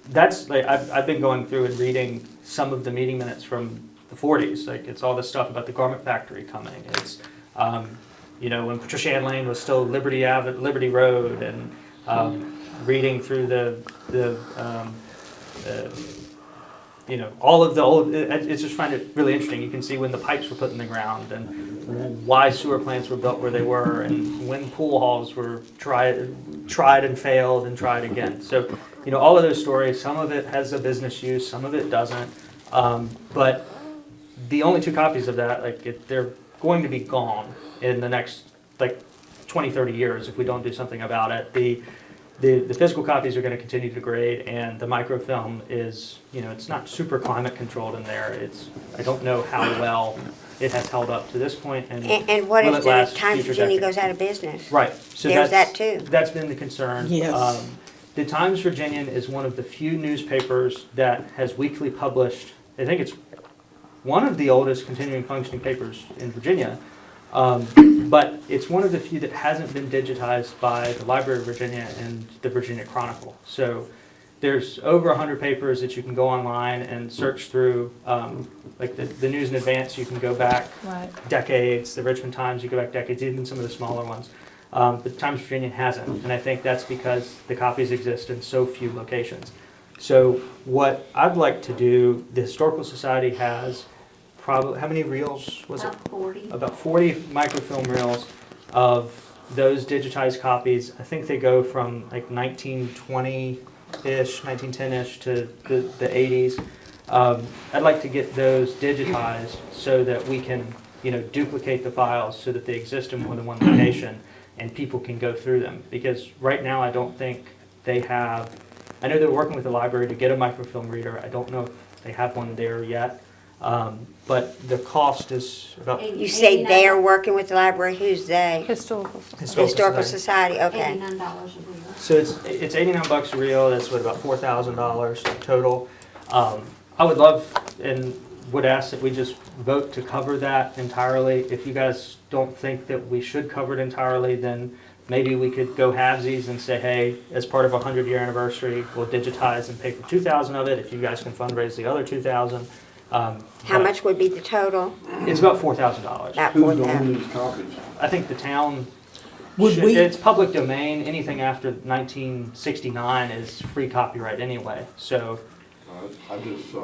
that's like I've been going through and reading some of the meeting minutes from the 40s. Like it's all this stuff about the garment factory coming. It's when Patricia Ann Lane was still Liberty Road, and reading through all of the old, it's just find it really interesting. You can see when the pipes were put in the ground and why sewer plants were built where they were, and when pool halls were tried and failed and tried again. So, all of those stories, some of it has a business use, some of it doesn't. But the only 2 copies of that, they're going to be gone in the next 20, 30 years if we don't do something about it. The physical copies are going to continue to degrade, and the microfilm is, it's not super climate controlled in there. I don't know how well it has held up to this point, and what will if it the last Times future Virginia decades? goes out of business? Right. So There's that too. That's been the concern. Yes. The Times Virginian is one of the few newspapers that has weekly published. I think it's one of the oldest continuing functioning papers in Virginia. But it's one of the few that hasn't been digitized by the Library of Virginia and the Virginia Chronicle. So there's over 100 papers that you can go online and search through. Like the News in Advance, you can go back decades. The Richmond Times, you go back decades, even some of the smaller ones. But the Times Virginian hasn't, and I think that's because the copies exist in so few locations. So what I'd like to do, the Historical Society has probably, how many reels was it? About 40. About 40 microfilm reels of those digitized copies. I think they go from 1920-ish, 1910-ish to the 80s. I'd like to get those digitized so that we can, duplicate the files so that they exist in more than one location and people can go through them. Because right now I don't think they have, I know they're working with the library to get a microfilm reader. I don't know if they have one there yet. But the cost is about You say they are working with the library, who's they? Historical Society. Historical Society, okay. $89 a year. So it's 89 bucks a reel. That's what, about $4,000 total. I would love and would ask that we just vote to cover that entirely. If you guys don't think that we should cover it entirely, then maybe we could go halvesies and say, hey, as part of a 100-year anniversary, we'll digitize and pay for 2,000 of it. If you guys can fundraise the other 2,000. How much would be the total? It's about $4,000. About Who's 4,000. going these copies? I think the town. Would we- It's public domain. Anything after 1969 is free copyright anyway. So. I just,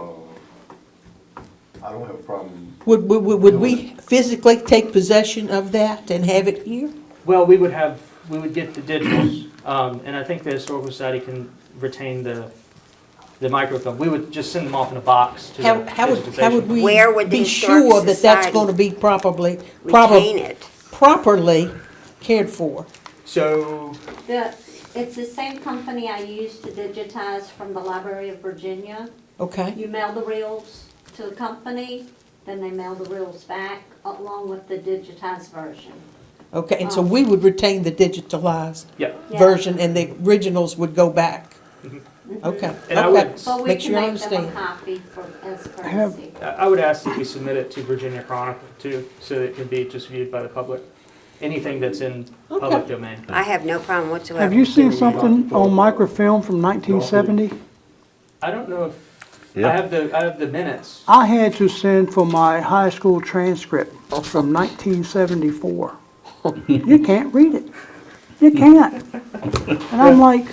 I don't have a problem. Would we physically take possession of that and have it here? Well, we would get the digitals, and I think the Historical Society can retain the microfilm. We would just send them off in a box to the How would digitization. we Where would the be Historical sure that that's Society going to be Retain it. properly cared for? So, It's the same company I used to digitize from the Library of Virginia. Okay, You mail the reels to the company, then they mail the reels back along with the digitized version. okay, and so we would retain the digitalized yeah. Yeah. version and the originals would go back? Mm-hmm. Okay, And I okay. would- But we Make can sure I make them a understand. copy as Have- courtesy. I would ask that we submit it to Virginia Chronicle too, so that it can be just viewed by the public. Anything that's in public domain. I have no problem whatsoever. Have you seen something on microfilm from 1970? I don't know if, Yeah. I have the minutes. I had to send for my high school transcript from 1974. You can't read it. You can't. And I'm like,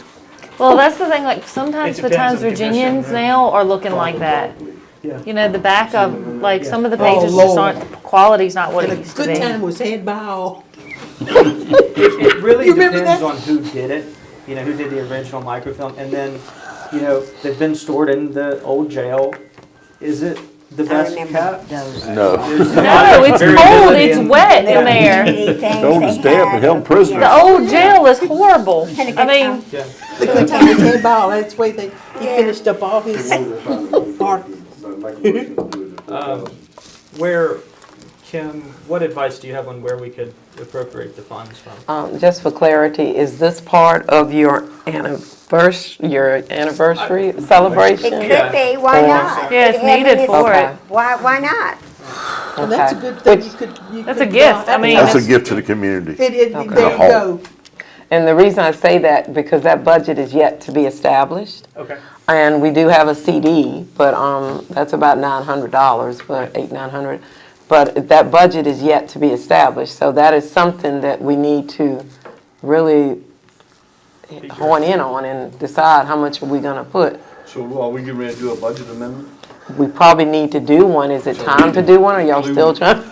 Well, that's the thing, like, sometimes It the depends Times on the commission, Virginians right? now are looking like that. Yeah. You know, the back of, like, some of the Oh, pages just Lord. aren't, quality's not what And it a used to good be. time was had by all. It really You remember depends that? on who did it, you know, who did the original microfilm, and then, you know, they've been stored in the old jail. Is it the I best remember kept? those. No. There's a lot No, of it's cold, variability it's in- wet in There are there. many things Old they as dead, had but held over the prisoners. The years. old jail is horrible. I mean, Yeah. The good time was had by all, that's the way he finished up all his art. Where, Kim, what advice do you have on where we could appropriate the funds from? Just for clarity, is this part of your anniversary celebration? It could be, why not? Yeah, it's I mean, needed for Okay. it. Why not? And that's a Okay. good thing, Which- That's a gift. I mean, That's a it's- gift to the community. there you The go. whole. And the reason I say that, because that budget is yet to be established. Okay. And we do have a CD, but that's about $900, but $800-900. But that budget is yet to be established, so that is something that we need to really hone in on and decide how much are we gonna put. So are we getting ready to do a budget amendment? We probably need to do one. Is it time to do one, or y'all still trying?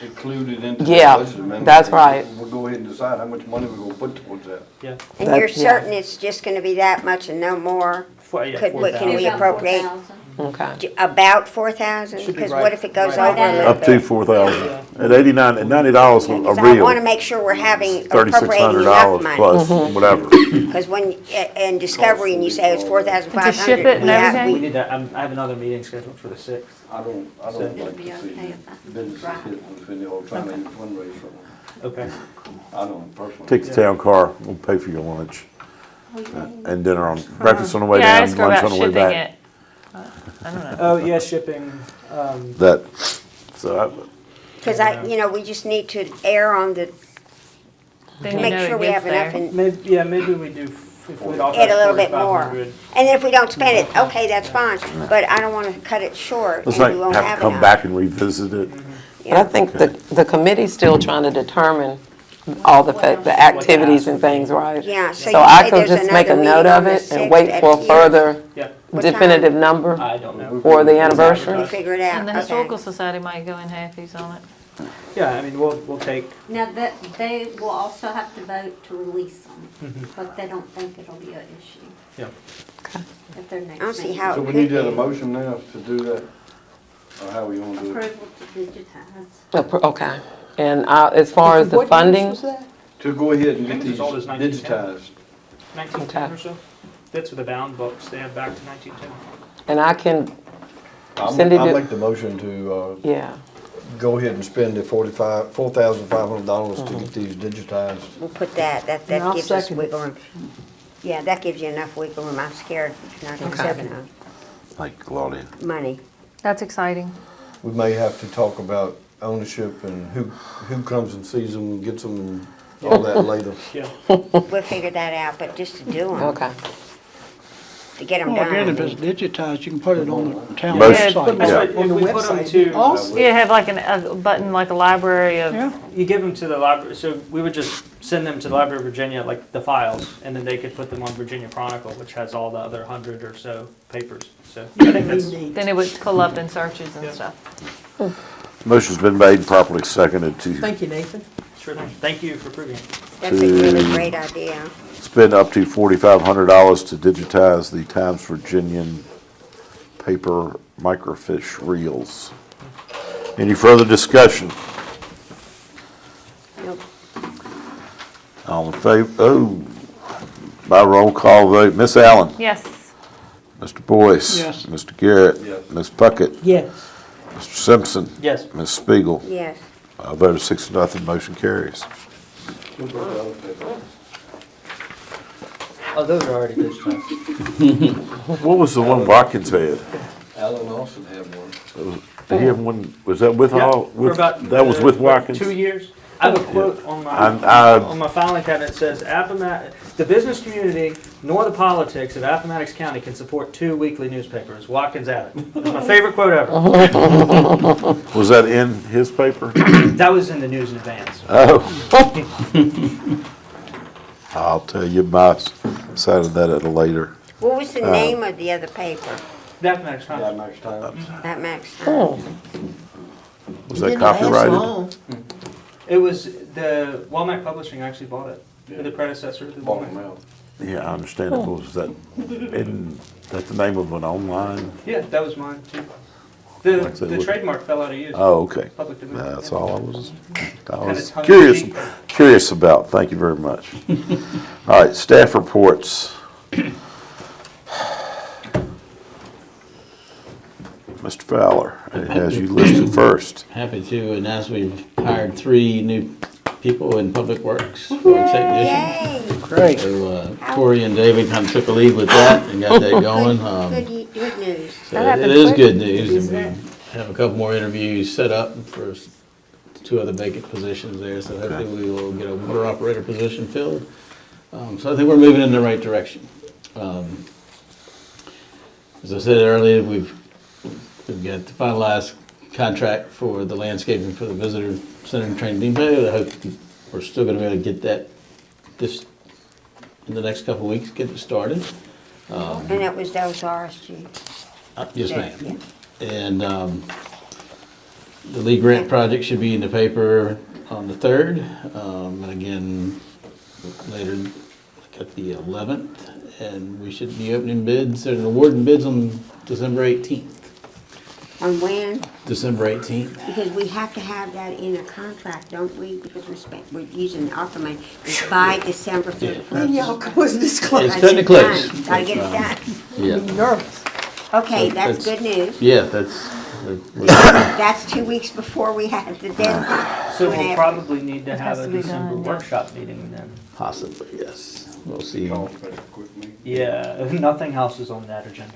Included into the Yeah, budget amendment? that's right. We'll go ahead and decide how much money we're gonna put towards that. Yeah. And That- you're yeah. certain it's just gonna be that much and no more? Yeah, What can we 4,000. appropriate? 4,000. Okay. About 4,000? Should be Because right- what if it goes right over a around little Up to bit? 4,000. At 89, at $90 a Because I wanna reel, make sure we're having, appropriating $3,600 enough money. plus whatever. Because when, in Discovery, and you say it's 4,500. To ship it and everything? We need that, I have another meeting scheduled for the 6th. I don't It'll like be to see okay if I- businesses Right. hit within the whole trying to fundraise for them. Okay. I don't personally. Take the town car, we'll pay for your lunch and dinner on, breakfast on the way yeah, I down, asked her lunch about on the way shipping back. it. I don't know. Oh, yeah, shipping, That, so Because we just need to err on the, Then you make know sure it we gets have enough there. and maybe we do, if we'd offer add a little bit more. 4,500. And if we don't spend it, okay, that's fine, but I don't want to cut it short let's and not we won't have to have come enough. back and revisit it. But I think the committee's still trying to determine all the activities and things, right? Yeah, so So you I say could there's just make a another note meeting on of the it 6th and wait at for a here? further Yeah, What time? definitive number I don't know. for the We anniversary. figure it out, And the okay. Historical Society might go in halfies on it. Yeah, I mean, we'll take, Now, that, they will also have to vote to release them, but they don't think it'll be an issue yeah. at their next I don't see meeting. how So it we could need to have a be. motion now to do that, or how we gonna do it? Approval to digitize. Okay. And as far as the What years funding, was that? To go ahead and I think get it's these as old as 1910. digitized. 1910 or so. That's with the bound books they have back to 1910. and I can Cindy, I'll do- make the motion to, Yeah. go ahead and spend the $4,500 to get these digitized. We'll put that And I'll gives us second it. wiggle room. Yeah, that gives you enough wiggle room. I'm scared not to have enough Thank you, Claudia. money. That's exciting. We may have to talk about ownership and who comes and sees them and gets them and all that later. We'll figure that out, but just to do them, Okay. to get them Well, again, if it's done. digitized, you can put it on the town Motion. website. Yeah. If On the we put them website. to, Also, You have like a button, like a library of, Yeah. you give them to the library, so we would just send them to the Library of Virginia, like the files, and then they could put them on Virginia Chronicle, which has all the other 100 or so papers, so I think that's, then it would pull up in searches and Yeah. stuff. Motion's been made and properly seconded to thank you, Nathan. sure thing. Thank you for approving it. That's a really great idea. spend up to $4,500 to digitize the Times Virginian paper microfiche reels. Any further discussion? Nope. All in favor, by roll call vote, Miss Allen, Yes. Mr. Boyce. Yes. Mr. Garrett. Yes. Ms. Puckett. Yes. Mr. Simpson. Yes. Ms. Spiegel. Yes. A vote of 6-0, motion carries. Oh, those are already digitized. What was the one Watkins had? Alan Austin had one. Did he have one, was that with all, For about, that was with what, Watkins? 2 years. I have a quote on my, I- on my filing cabinet that says, the business community nor the politics of Appomattox County can support 2 weekly newspapers. Watkins added. It's my favorite quote ever. Was that in his paper? That was in the News in Advance. Oh. I'll tell you my side of that at a later. What was the name of the other paper? The Appomattox Times. That next time. That Max? Was that copyrighted? It was, the Walmart Publishing actually bought it. The predecessor to the Bought them Walmart. out. Yeah, I understand it, but was that, isn't that the name of an online? Yeah, that was mine too. Like I said, The what- trademark fell out of use. Oh, okay. Public domain. That's Yeah. all I was tongue curious, in cheek. curious about. Thank you very much. All right, staff reports. Mr. Fowler, it has you listed first. Happy to announce we've hired 3 new people in Public Works for technicians. Yay! Great. So Tori and David kind of took the lead with that and got that going. Good news. So That it happened is quick. good news, and we have a couple more interviews set up for 2 other vacant positions there, so hopefully we will get a water operator position filled. So I think we're moving in the right direction. As I said earlier, we've got the finalized contract for the landscaping for the visitor center in Training Depot. I hope we're still gonna be able to get that this, in the next couple of weeks, get it started. And that was RSG. Yes, Yeah, ma'am. And the Lee Grant project should be in the paper on the 3rd. And again, later, at the 11th. And we should be opening bids and awarding bids on December 18th. On when? December 18th. Because we have to have that in a contract, don't we? Because we're using the ARPA money. It's by December 31st. Y'all was this close. It's cutting it close. Gotta get it done. Yeah, Nervous. Okay, So that's that's- good news. yeah, that's, we're- That's 2 weeks before we have the deadline. So we'll Whenever. probably need to It have has a to be December done, yeah. workshop meeting then. possibly, yes. We'll see. Yeah, nothing else is on that agenda.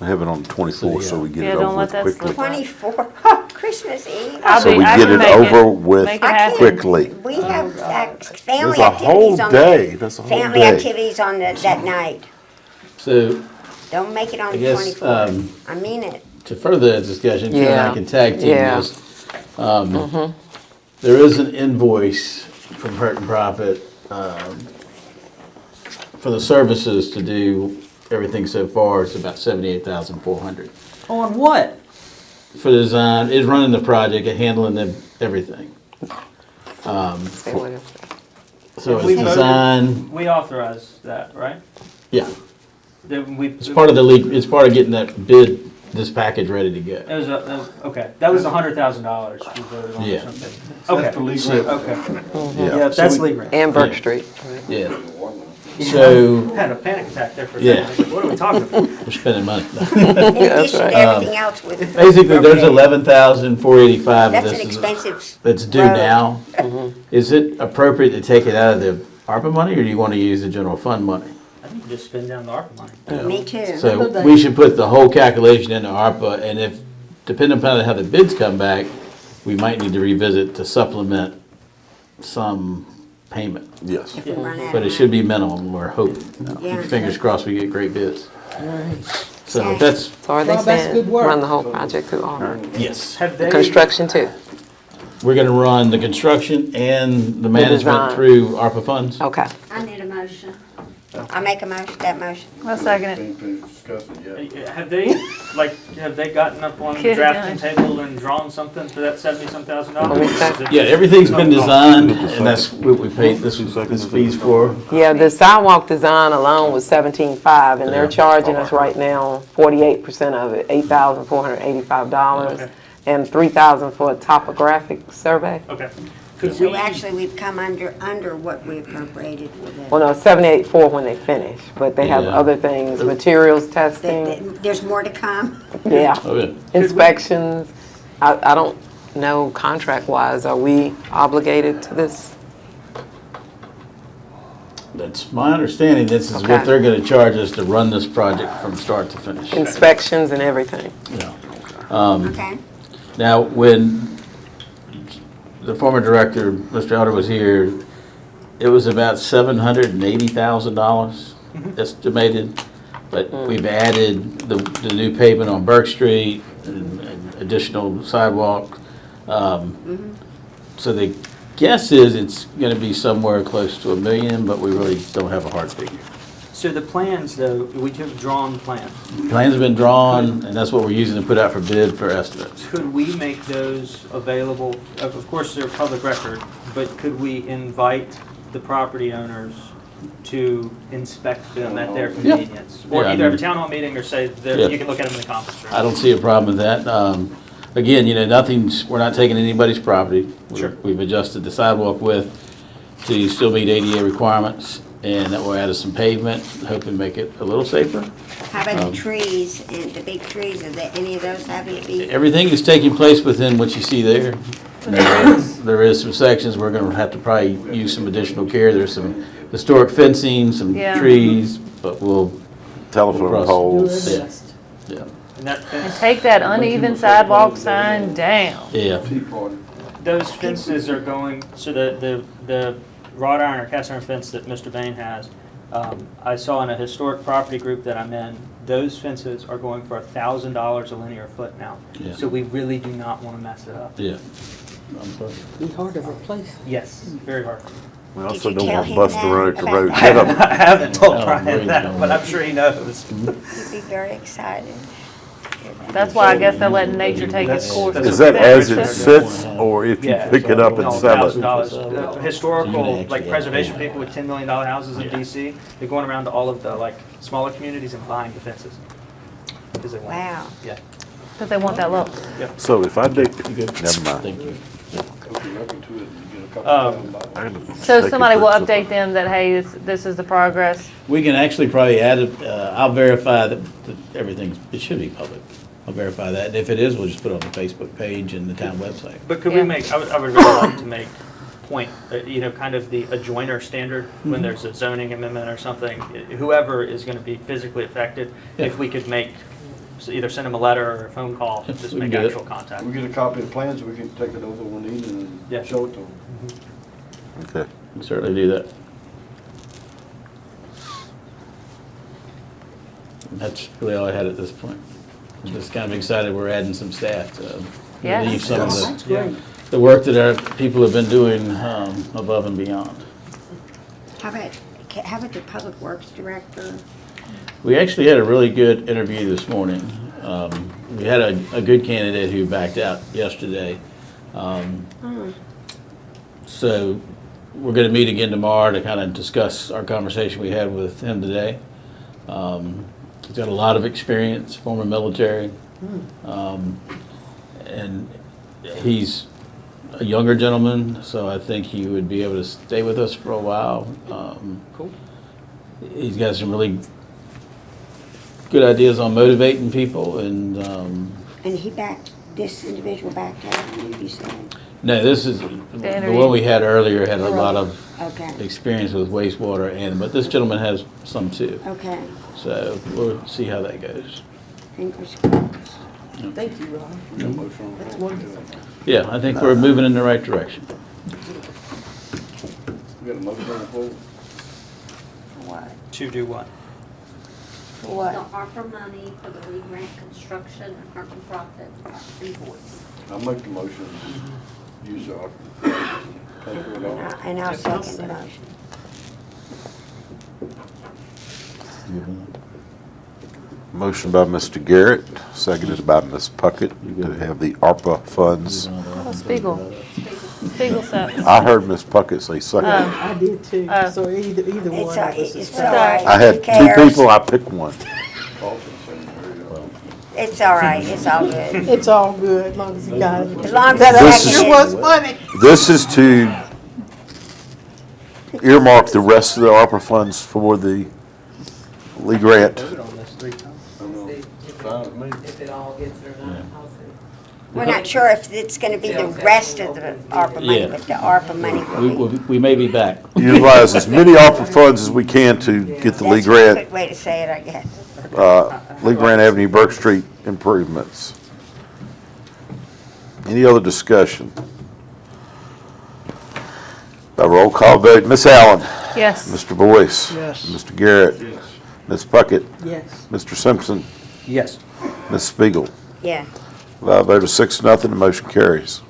I have it on the 24th, so we get Yeah, it don't over let with that quickly. slip. 24, Christmas Eve. So we I get can it make over with make it I happen. can't- quickly. We have family There's a whole activities on day, the, that's a whole family day. activities on that night. So Don't make it on I the guess, 24th. I mean it. to further that discussion, Ken and Yeah, I can tag team yeah. this. There is an invoice from Hurt and Profit for the services to do everything so far. It's about $78,400 On what? for the design. Is running the project and handling everything. Stay with us. So We it's voted- design. We authorized that, right? Yeah, We, it's part of the league. It's part of getting that bid, this package ready to go. That was, okay, that was $100,000 we voted on or Yeah. something. Okay, So- okay. Yeah. Yeah, So that's we- legal. And Burke Yeah. Street. Yeah. So, Had a panic attack there for a Yeah. second. Like, what are we talking about? we're spending money. In addition to everything else with. Basically, there's Okay. 11,485 of That's this an is- expensive. that's due road. now. Is it appropriate to take it out of the ARPA money, or do you want to use the general fund money? I think just spend down the ARPA money. Me too. So we should put the whole calculation into ARPA, and if, depending upon how the bids come back, we might need to revisit to supplement some payment. Yes. If we run out But it of should be minimum, we're hoping. Yeah. Fingers crossed we get great bids. So Okay. that's, So are they Well, that's good saying work. run the whole project through ARPA? yes. Have they? Construction too? We're gonna run the construction and the management design. through ARPA funds. Okay. I need a motion. I make a motion, that motion. I'll second it. Ain't finished discussing yet. Have they gotten up on the Yeah, drafting done. table and drawn something for that $70-some thousand? Yeah, everything's been designed, and that's what we paid this fees for. Yeah, the sidewalk design alone was 17.5, and they're Yeah. charging us right now 48% of it, $8,485, Okay. and $3,000 for a topographic survey. Okay. Could So we, actually, we've come under what we appropriated for Well, the. no, 78.4 when they finish, but they have Yeah. other things, materials testing, There's more to come. yeah, Oh, yeah. inspections. I don't know contract-wise, are we obligated to this? That's my understanding, this is Okay. what they're gonna charge us to run this project from start to finish. Inspections and everything? Yeah. Okay. Now, when the former director, Mr. Elder, was here, it was about $780,000 estimated, but we've added the new pavement on Burke Street and additional sidewalk. So the guess is it's gonna be somewhere close to $1 million, but we really don't have a hard figure. so the plans though, we took drawn plans. Plans have been drawn, and that's what we're using to put out for bid for estimates. Could we make those available? Of course, they're public record, but could we invite the property owners to inspect them at their convenience? Or Yeah, I either have a mean- town hall meeting or say, Yeah. you can look at them in the conference room? I don't see a problem with that. Again, we're not taking anybody's property. Sure. We've adjusted the sidewalk width to still meet ADA requirements, and that will add us some pavement, hoping make it a little safer. How about the trees and the big trees? Are there any of those having to be? Everything is taking place within what you see there. There is some sections we're gonna have to probably use some additional care. There's some historic fencing, some Yeah. trees, but we'll, Telephone Across. poles. yeah, yeah, And that And fence, take that uneven sidewalk sign down. yeah. those fences are going, so the wrought iron or cast iron fence that Mr. Bain has, I saw in a historic property group that I'm in, those fences are going for $1,000 a linear foot now. Yeah. So we really do not want to mess it up. Yeah. I'm sorry. Be hard to replace. Yes, very hard. We Did also you don't tell want him Buster that Road to about road that? hit 'em. I haven't told Oh, Brian really? that, but I'm sure he knows. He'd be very excited. That's why I guess they're letting nature take its course. That's Is that what as Rich it said. sits, or if you Yeah. pick it up and No, sell it? $1,000. Historical, actually like have preservation that. people with $10 million houses in DC, they're going around to all of the like smaller communities and buying the fences. Because they want it. Wow. Yeah. But they want that look. So if I dig, You good? never mind. Thank you. So somebody will update them that, hey, this is the progress. We can actually probably add it, I'll verify that everything, it should be public. I'll verify that, and if it is, we'll just put it on the Facebook page and the town website. But could Yeah. we make, I would really like to make point, kind of the adjoiner standard when there's a zoning amendment or something, whoever is going to be physically affected, if Yeah. we could make, either send them a letter or a phone call, Yes, just we can make do it. actual contact. We get a copy of the plans, we can take it over one evening Yeah. and show it to them. Okay. We can certainly do that. That's really all I had at this point. I'm just kind of excited we're adding some staff to Yes. relieve some of That's Yeah. great. the work that our people have been doing above and beyond. How about the public works director? We actually had a really good interview this morning. We had a good candidate who backed out yesterday. So we're going to meet again tomorrow to kind of discuss our conversation we had with him today. He's got a lot of experience, former military. And he's a younger gentleman, so I think he would be able to stay with us for a while. Cool. He's got some really good ideas on motivating people, and And this individual backed out, you said? no, this is, the one we had earlier had a lot of Okay, experience with wastewater, but this gentleman has some too. okay. So we'll see how that goes. Fingers crossed. Thank you, Ron. That's wonderful. Yeah, I think we're moving in the right direction. We got a motion on the floor? What? To do what? What? The ARPA money for the re-grant construction and profit invoice. I'll make the motion to use our. Pay for it all. And I'll second the motion. Motion by Mr. Garrett, seconded by Ms. Puckett to have the ARPA funds. Oh, Spiegel. Spiegel says. I heard Ms. Puckett say second. I did too, Oh. so either one of us is It's fine. all right. I had Who two cares? people, I picked one. It's all right, it's all good. It's all good, as long as you got it. As long as That This sure is- was funny. This is to earmark the rest of the ARPA funds for the Lee Grant. Fine with me. If it all gets or not, I'll see. We're not sure if it's gonna be the rest of the ARPA money, Yeah. but the ARPA money will be. We may be back. Utilize as many ARPA funds as we can to get the Lee That's a Grant, good way to say it, I guess. Lee Grant Avenue, Burke Street improvements. Any other discussion? By roll call vote, Ms. Allen, Yes. Mr. Boyce. Yes. Mr. Garrett. Yes. Ms. Puckett, Yes. Mr. Simpson, Yes. Ms. Spiegel. Yeah. By a vote of 6-0, the motion carries.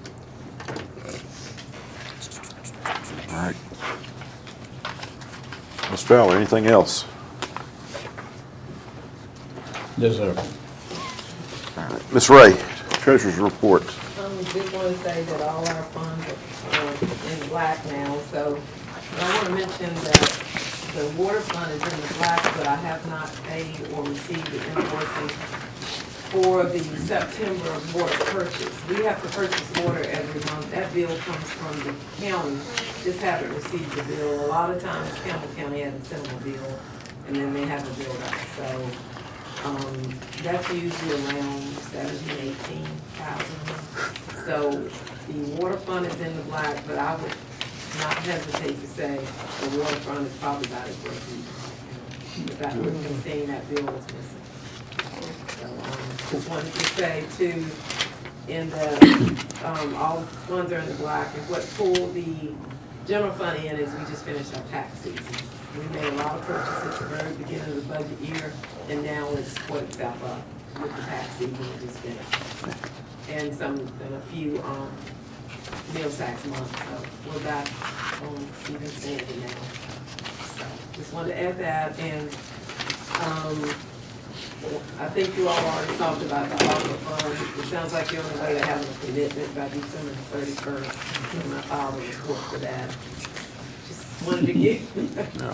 All right. Mr. Fowler, anything else? Yes, sir. Ms. Ray, Treasurer's Report. Just want to say that all our funds are in black now, so I want to mention that the water fund is in the black, but I have not paid or received the invoicing for the September water purchase. We have to purchase water every month. That bill comes from the county, just haven't received the bill. A lot of times Campbell County hasn't sent them a bill, and then they haven't billed us, so. That's usually around 18,000. So the water fund is in the black, but I would not hesitate to say the water fund is probably about as break even. If that would be saying that bill is missing. So, just wanted to say too, in the, all funds are in the black, and what pulled the general fund in is we just finished our tax season. We made a lot of purchases at the very beginning of the budget year, and now it's caught itself up with the tax season we just finished. And a few, meals tax months, so we're back on even standing now. So, just wanted to add that, and, I think you all already talked about the ARPA fund. It sounds like you're on the way to having a commitment by December 31st. I'm gonna file a report for that. Wanted to give,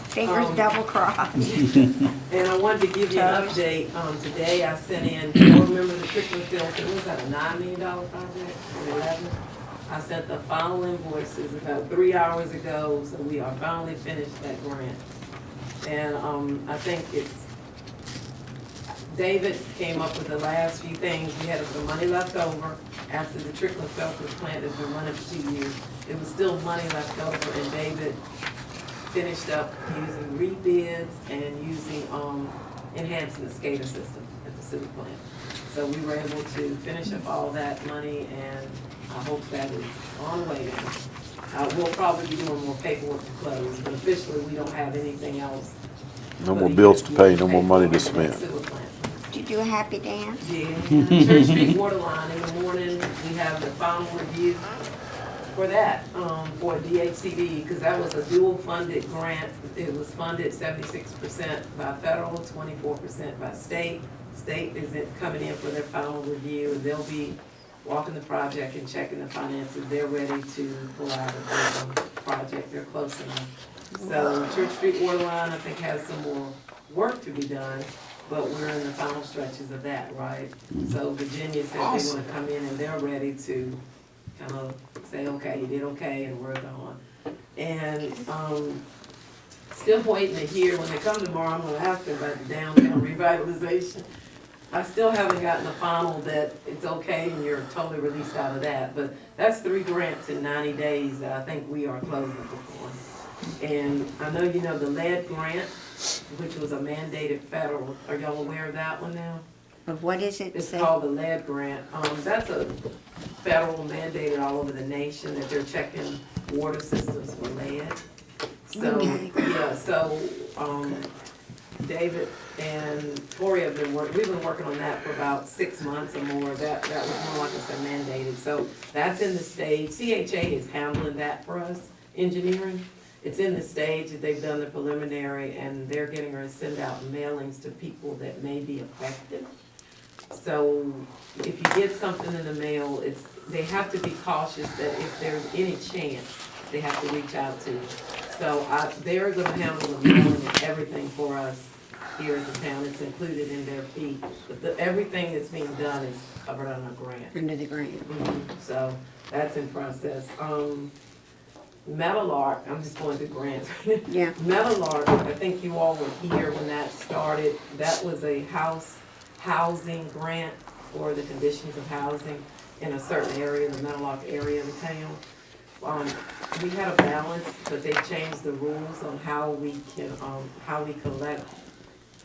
Fingers double crossed. and I wanted to give you an update. Today I sent in, you all remember the Strickland filter, was that a $9 million project, or 11? I sent the final invoices about 3 hours ago, so we are finally finished that grant. And I think David came up with the last few things. We had some money left over after the Strickland filter plant has been running for 2 years. There was still money left over, and David finished up using rebids and using, enhancing the SCADA system at the city plant. So we were able to finish up all that money, and I hope that is on the way now. We'll probably be doing more paperwork to close, but officially, we don't have anything else. No more bills to pay, no more money to spend. Did you do a happy dance? Yeah, Church Street water line, in the morning, we have the final review for that, for DHCD, because that was a dual funded grant. It was funded 76% by federal, 24% by state. State is coming in for their final review, and they'll be walking the project and checking the finances. They're ready to pull out of the project, they're close enough. So Church Street water line, I think, has some more work to be done, but we're in the final stretches of that, right? So Virginia said they want to come in and they're ready to kind of say, okay, you did okay, and we're gone. And Still waiting to hear, when they come tomorrow, I'm gonna ask them about the downtown revitalization. I still haven't gotten the final that it's okay and you're totally released out of that, but that's 3 grants in 90 days that I think we are closing for. And I know you know the lead grant, which was a mandated federal, are y'all aware of that one now? But what is it? It's say? called the lead grant. That's a federal mandated all over the nation that they're checking water systems for lead. So, Okay. yeah, so, David and Tori have been we've been working on that for about 6 months or more. That was more like I said, mandated. So that's in the stage. CHA is handling that for us, engineering. It's in the stage that they've done the preliminary and they're getting ready to send out mailings to people that may be affected. So if you get something in the mail, they have to be cautious that if there's any chance, they have to reach out to you. So they're gonna handle the mailing and everything for us here at the town. It's included in their fee. But everything that's being done is covered on a grant. Under the grant. So that's in process. Meadowlark, I'm just going through grants. Yeah. Meadowlark, I think you all were here when that started. That was a housing grant for the conditions of housing in a certain area, the Meadowlark area of the town. We had a balance, but they changed the rules on how we collect.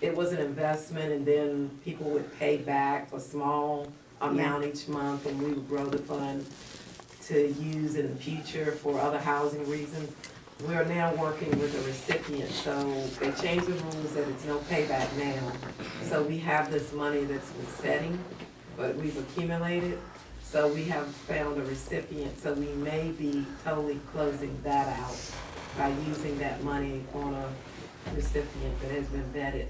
It was an investment and then people would pay back a small amount each month and we would grow the fund to use in the future for other housing reasons. We are now working with a recipient, so they changed the rules that it's no payback now. So we have this money that's been setting, but we've accumulated. So we have found a recipient, so we may be totally closing that out by using that money on a recipient that has been vetted.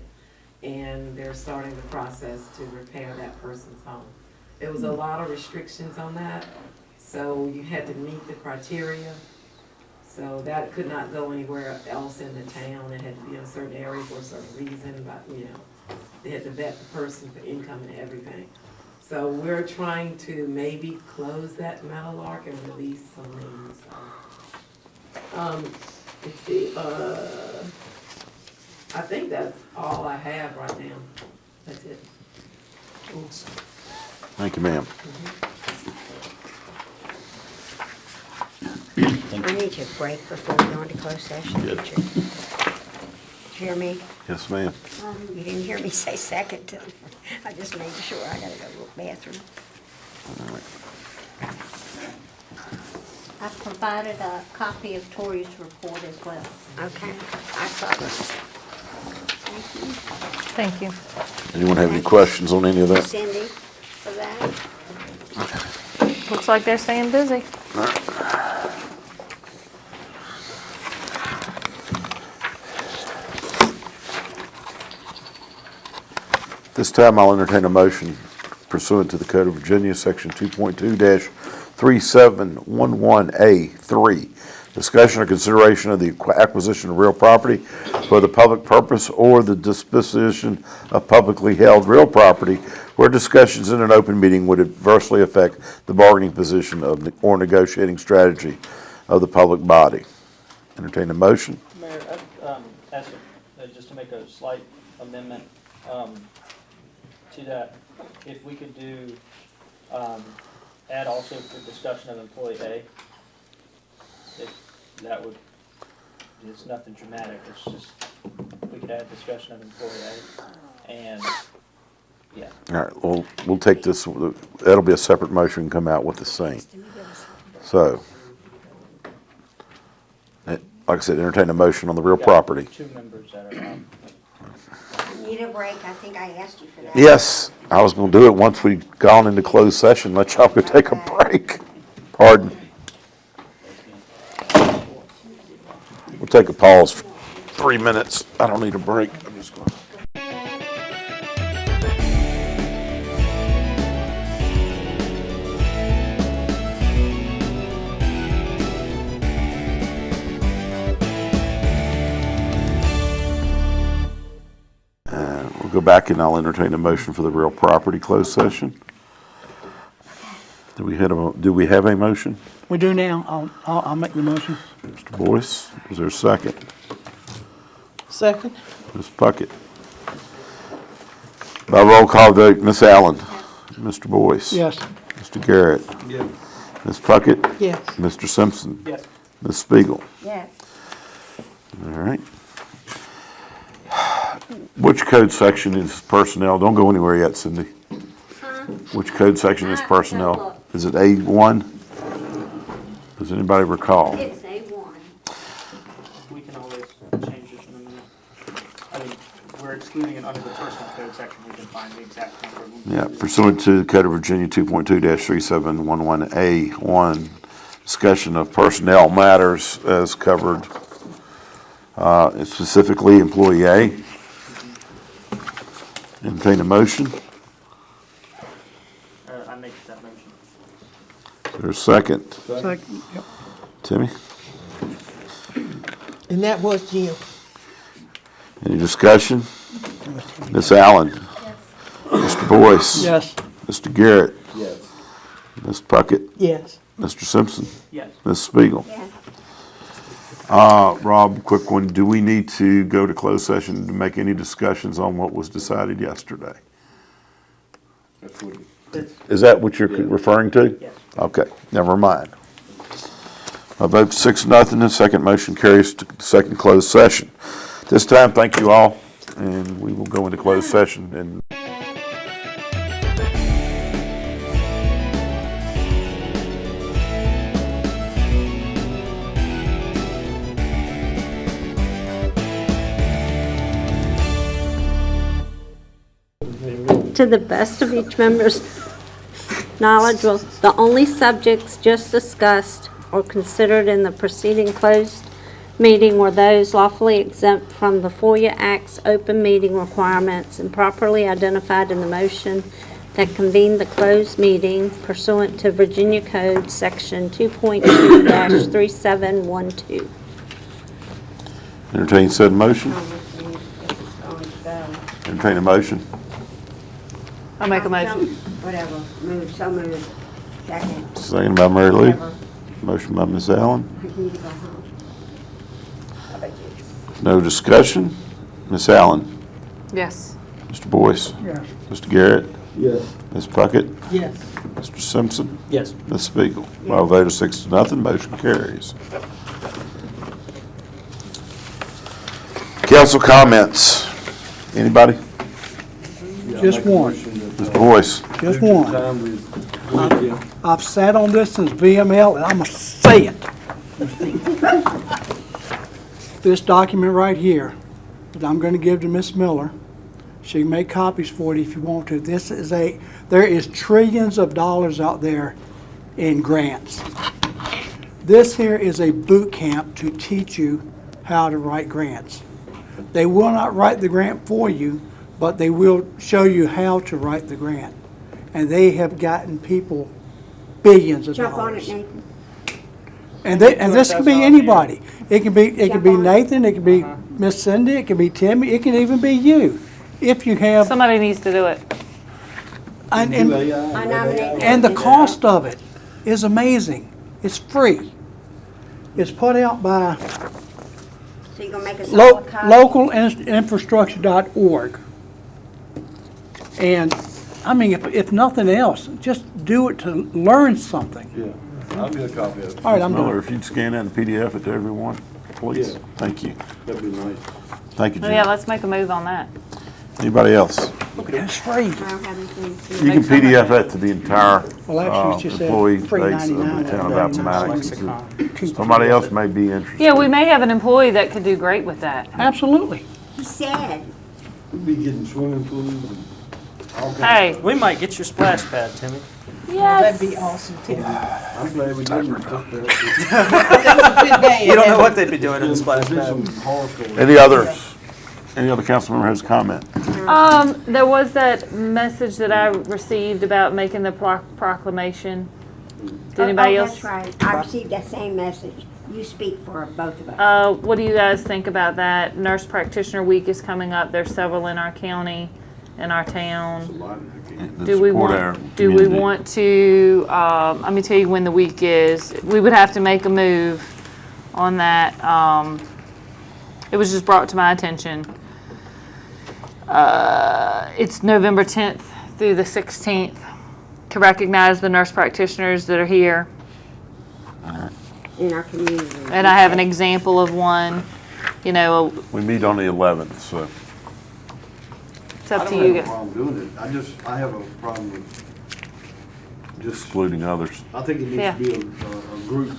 And they're starting the process to repair that person's home. There was a lot of restrictions on that, so you had to meet the criteria. So that could not go anywhere else in the town. It had to be in a certain area for a certain reason, but they had to vet the person for income and everything. So we're trying to maybe close that Meadowlark and release some liens. Let's see, I think that's all I have right now. That's it. Thank you, ma'am. I need you to break before we go into closed session. Good. Did you hear me? Yes, ma'am. You didn't hear me say second. I just made sure. I gotta go to the bathroom. I provided a copy of Tori's report as well. Okay, I saw that. Thank you. Anyone have any questions on any of that? Cindy, for that. Looks like they're staying busy. This time I'll entertain a motion pursuant to the Code of Virginia, Section 2.2-3711A3. Discussion or consideration of the acquisition of real property for the public purpose or the disposition of publicly held real property where discussions in an open meeting would adversely affect the bargaining position of or negotiating strategy of the public body. Entertain a motion. Mayor, I'd ask just to make a slight amendment to that. If we could do, add also the discussion of employee A. That would, it's nothing dramatic, it's just, if we could add discussion of employee A, and, yeah. All right, well, we'll take this, that'll be a separate motion and come out with the same. So, like I said, entertain a motion on the real Got property. 2 members that are, Need a break? I think I asked you for that. Yes, I was gonna do it once we gone into closed session, let y'all go take a break. Pardon. We'll take a pause for 3 minutes. I don't need a break. I'm just gonna. We'll go back and I'll entertain a motion for the real property closed session. Do we have a motion? We do now. I'll make the motion. Mr. Boyce, is there a second? Second? Ms. Puckett. By roll call vote, Ms. Allen. Mr. Boyce. Yes. Mr. Garrett. Yeah. Ms. Puckett. Yes. Mr. Simpson. Yes. Ms. Spiegel. Yes. All right. Which code section is personnel? Don't go anywhere yet, Cindy. Which code section is personnel? Is it A1? Does anybody recall? It's A1. We can always change this in a minute. I mean, we're excluding it under the personal code section, we can find the exact number of them. Yeah, pursuant to the Code of Virginia 2.2-3711A1, discussion of personnel matters as covered, specifically employee A. Entertain a motion. I make that motion. Is there a second? Second, yep. Timmy? And that was Jim. Any discussion? Ms. Allen? Mr. Boyce? Yes. Mr. Garrett? Yes. Ms. Puckett? Yes. Mr. Simpson? Yes. Ms. Spiegel? Yes. Rob, quick one. Do we need to go to closed session to make any discussions on what was decided yesterday? That's what Is that what you're referring to? Yes. Okay, never mind. I vote 6-0. The second motion carries to second closed session. This time, thank you all, and we will go into closed session and To the best of each member's knowledge, well, the only subjects just discussed or considered in the preceding closed meeting were those lawfully exempt from the FOIA Act's open meeting requirements and properly identified in the motion that convened the closed meeting pursuant to Virginia Code Section 2.2-3712. entertain said motion. Entertain a motion. I'll make a motion. Whatever, so moved. Second. Second by Mary Lou. Whatever. Motion by Ms. Allen. I need to go home. How about you? No discussion. Ms. Allen. Yes. Mr. Boyce. Yes. Mr. Garrett. Yes. Ms. Puckett. Yes. Mr. Simpson. Yes. Ms. Spiegel. By a vote of 6-0, motion carries. Council comments. Anybody? Just one. Mr. Boyce. Just one. I've sat on this since VML, and I'm gonna say it. This document right here, that I'm gonna give to Miss Miller, she can make copies for it if you want to. There is trillions of dollars out there in grants. This here is a boot camp to teach you how to write grants. They will not write the grant for you, but they will show you how to write the grant. And they have gotten people billions of Jump on it, dollars. Nathan. And this could be anybody. It can be Nathan, it could be Miss Cindy, it could be Timmy, it can even be you. If you have, Somebody needs to do it. and I nominate. the Nathan. cost of it is amazing. It's free. It's put out by So you're gonna make us all a copy? localinfrastructure.org. And, I mean, if nothing else, just do it to learn something. Yeah, I'll get a copy of it. All right, I'm Miller, done. if you'd scan that and PDF it to everyone, please. Yeah. Thank you. That'd be nice. Thank you, Oh, yeah, Jim. let's make a move on that. Anybody else? It's free. I don't have anything to. You can PDF that to the entire Well, actually, it's just employee free base of the 99. town of Appomattox. Lexicon. Somebody else may be interested. Yeah, we may have an employee that could do great with that. Absolutely. He said, We'd be getting swimming pools and all kinds of Hey, stuff. We might get your splash pad, Timmy. yes. That'd be awesome, too. I'm glad we didn't took that. Good day. You don't know what they'd be doing in the splash There's pad. some horror stories. Any others? Any other council member has a comment? There was that message that I received about making the proclamation. Did anybody else? That's right. I received that same message. You speak for both of us. What do you guys think about that? Nurse Practitioner Week is coming up. There's several in our county, in our town. Do we want to, let me tell you when the week is. We would have to make a move on that. It was just brought to my attention. It's November 10th through the 16th to recognize the nurse practitioners that are here. In our community. And I have an example of one, you know, We meet on the 11th, so. it's up I to don't you have a guys. problem doing it. I have a problem with just, Excluding others. I think it Yeah. needs to be a group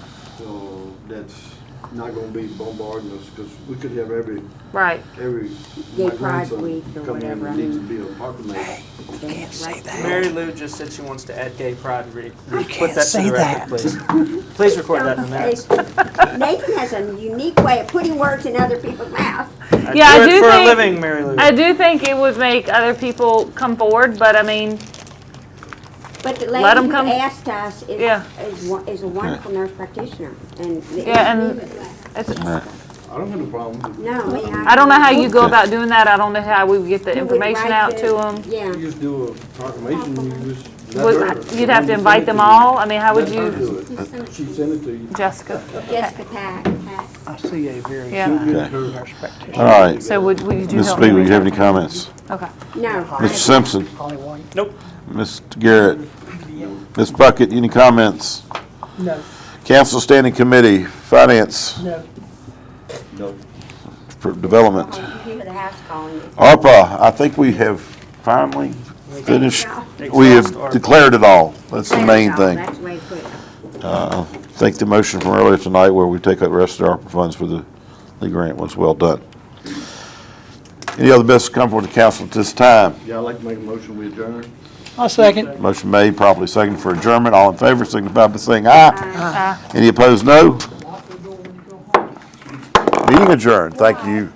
that's not gonna be bombarding us, because we could have every Right. Gay my Pride grandson Week or come in whatever, I and needs to mean. be a proclamation. Can't say that. Mary Lou just said she wants to add Gay Pride Week. Put can't that to say the record, please. Please record that in the minutes. Nathan has a unique way of putting words in other people's mouths. Yeah, I do do it for a think- living, Mary Lou. I do think it would make other people come forward, but I mean, But the Let 'em lady come- who asked us Yeah. is a wonderful nurse practitioner, and. yeah, and it's, I don't have no problem with it. No, I mean, I don't know how you go about doing that. I don't know how we would get the information out to them. Yeah. You just do a proclamation, you just. let her- You'd have to invite them all. I mean, how would Let her you, do it. She sent it to you. Jessica? Jessica Pack. I see a very Yeah. good Okay. nurse practitioner. All right. So would you Ms. help Speaker, me? do you have any comments? Okay. No. Mr. Simpson? Holly White. Nope. Mr. Garrett? Ms. Bucket, any comments? No, Council Standing Committee, Finance, no. for Development. You hear the house calling you. ARPA, I think we have finally finished. We have declared it all. That's the main thing. That's the way to put it. I think the motion from earlier tonight where we take out the rest of the ARPA funds for the grant was well done. Any other business come before the council at this time? Yeah, I'd like to make a motion, we adjourn. I'll second. Motion made, properly seconded for adjournment. All in favor, signify by saying aye. Any opposed, no. Meeting adjourned. Thank you.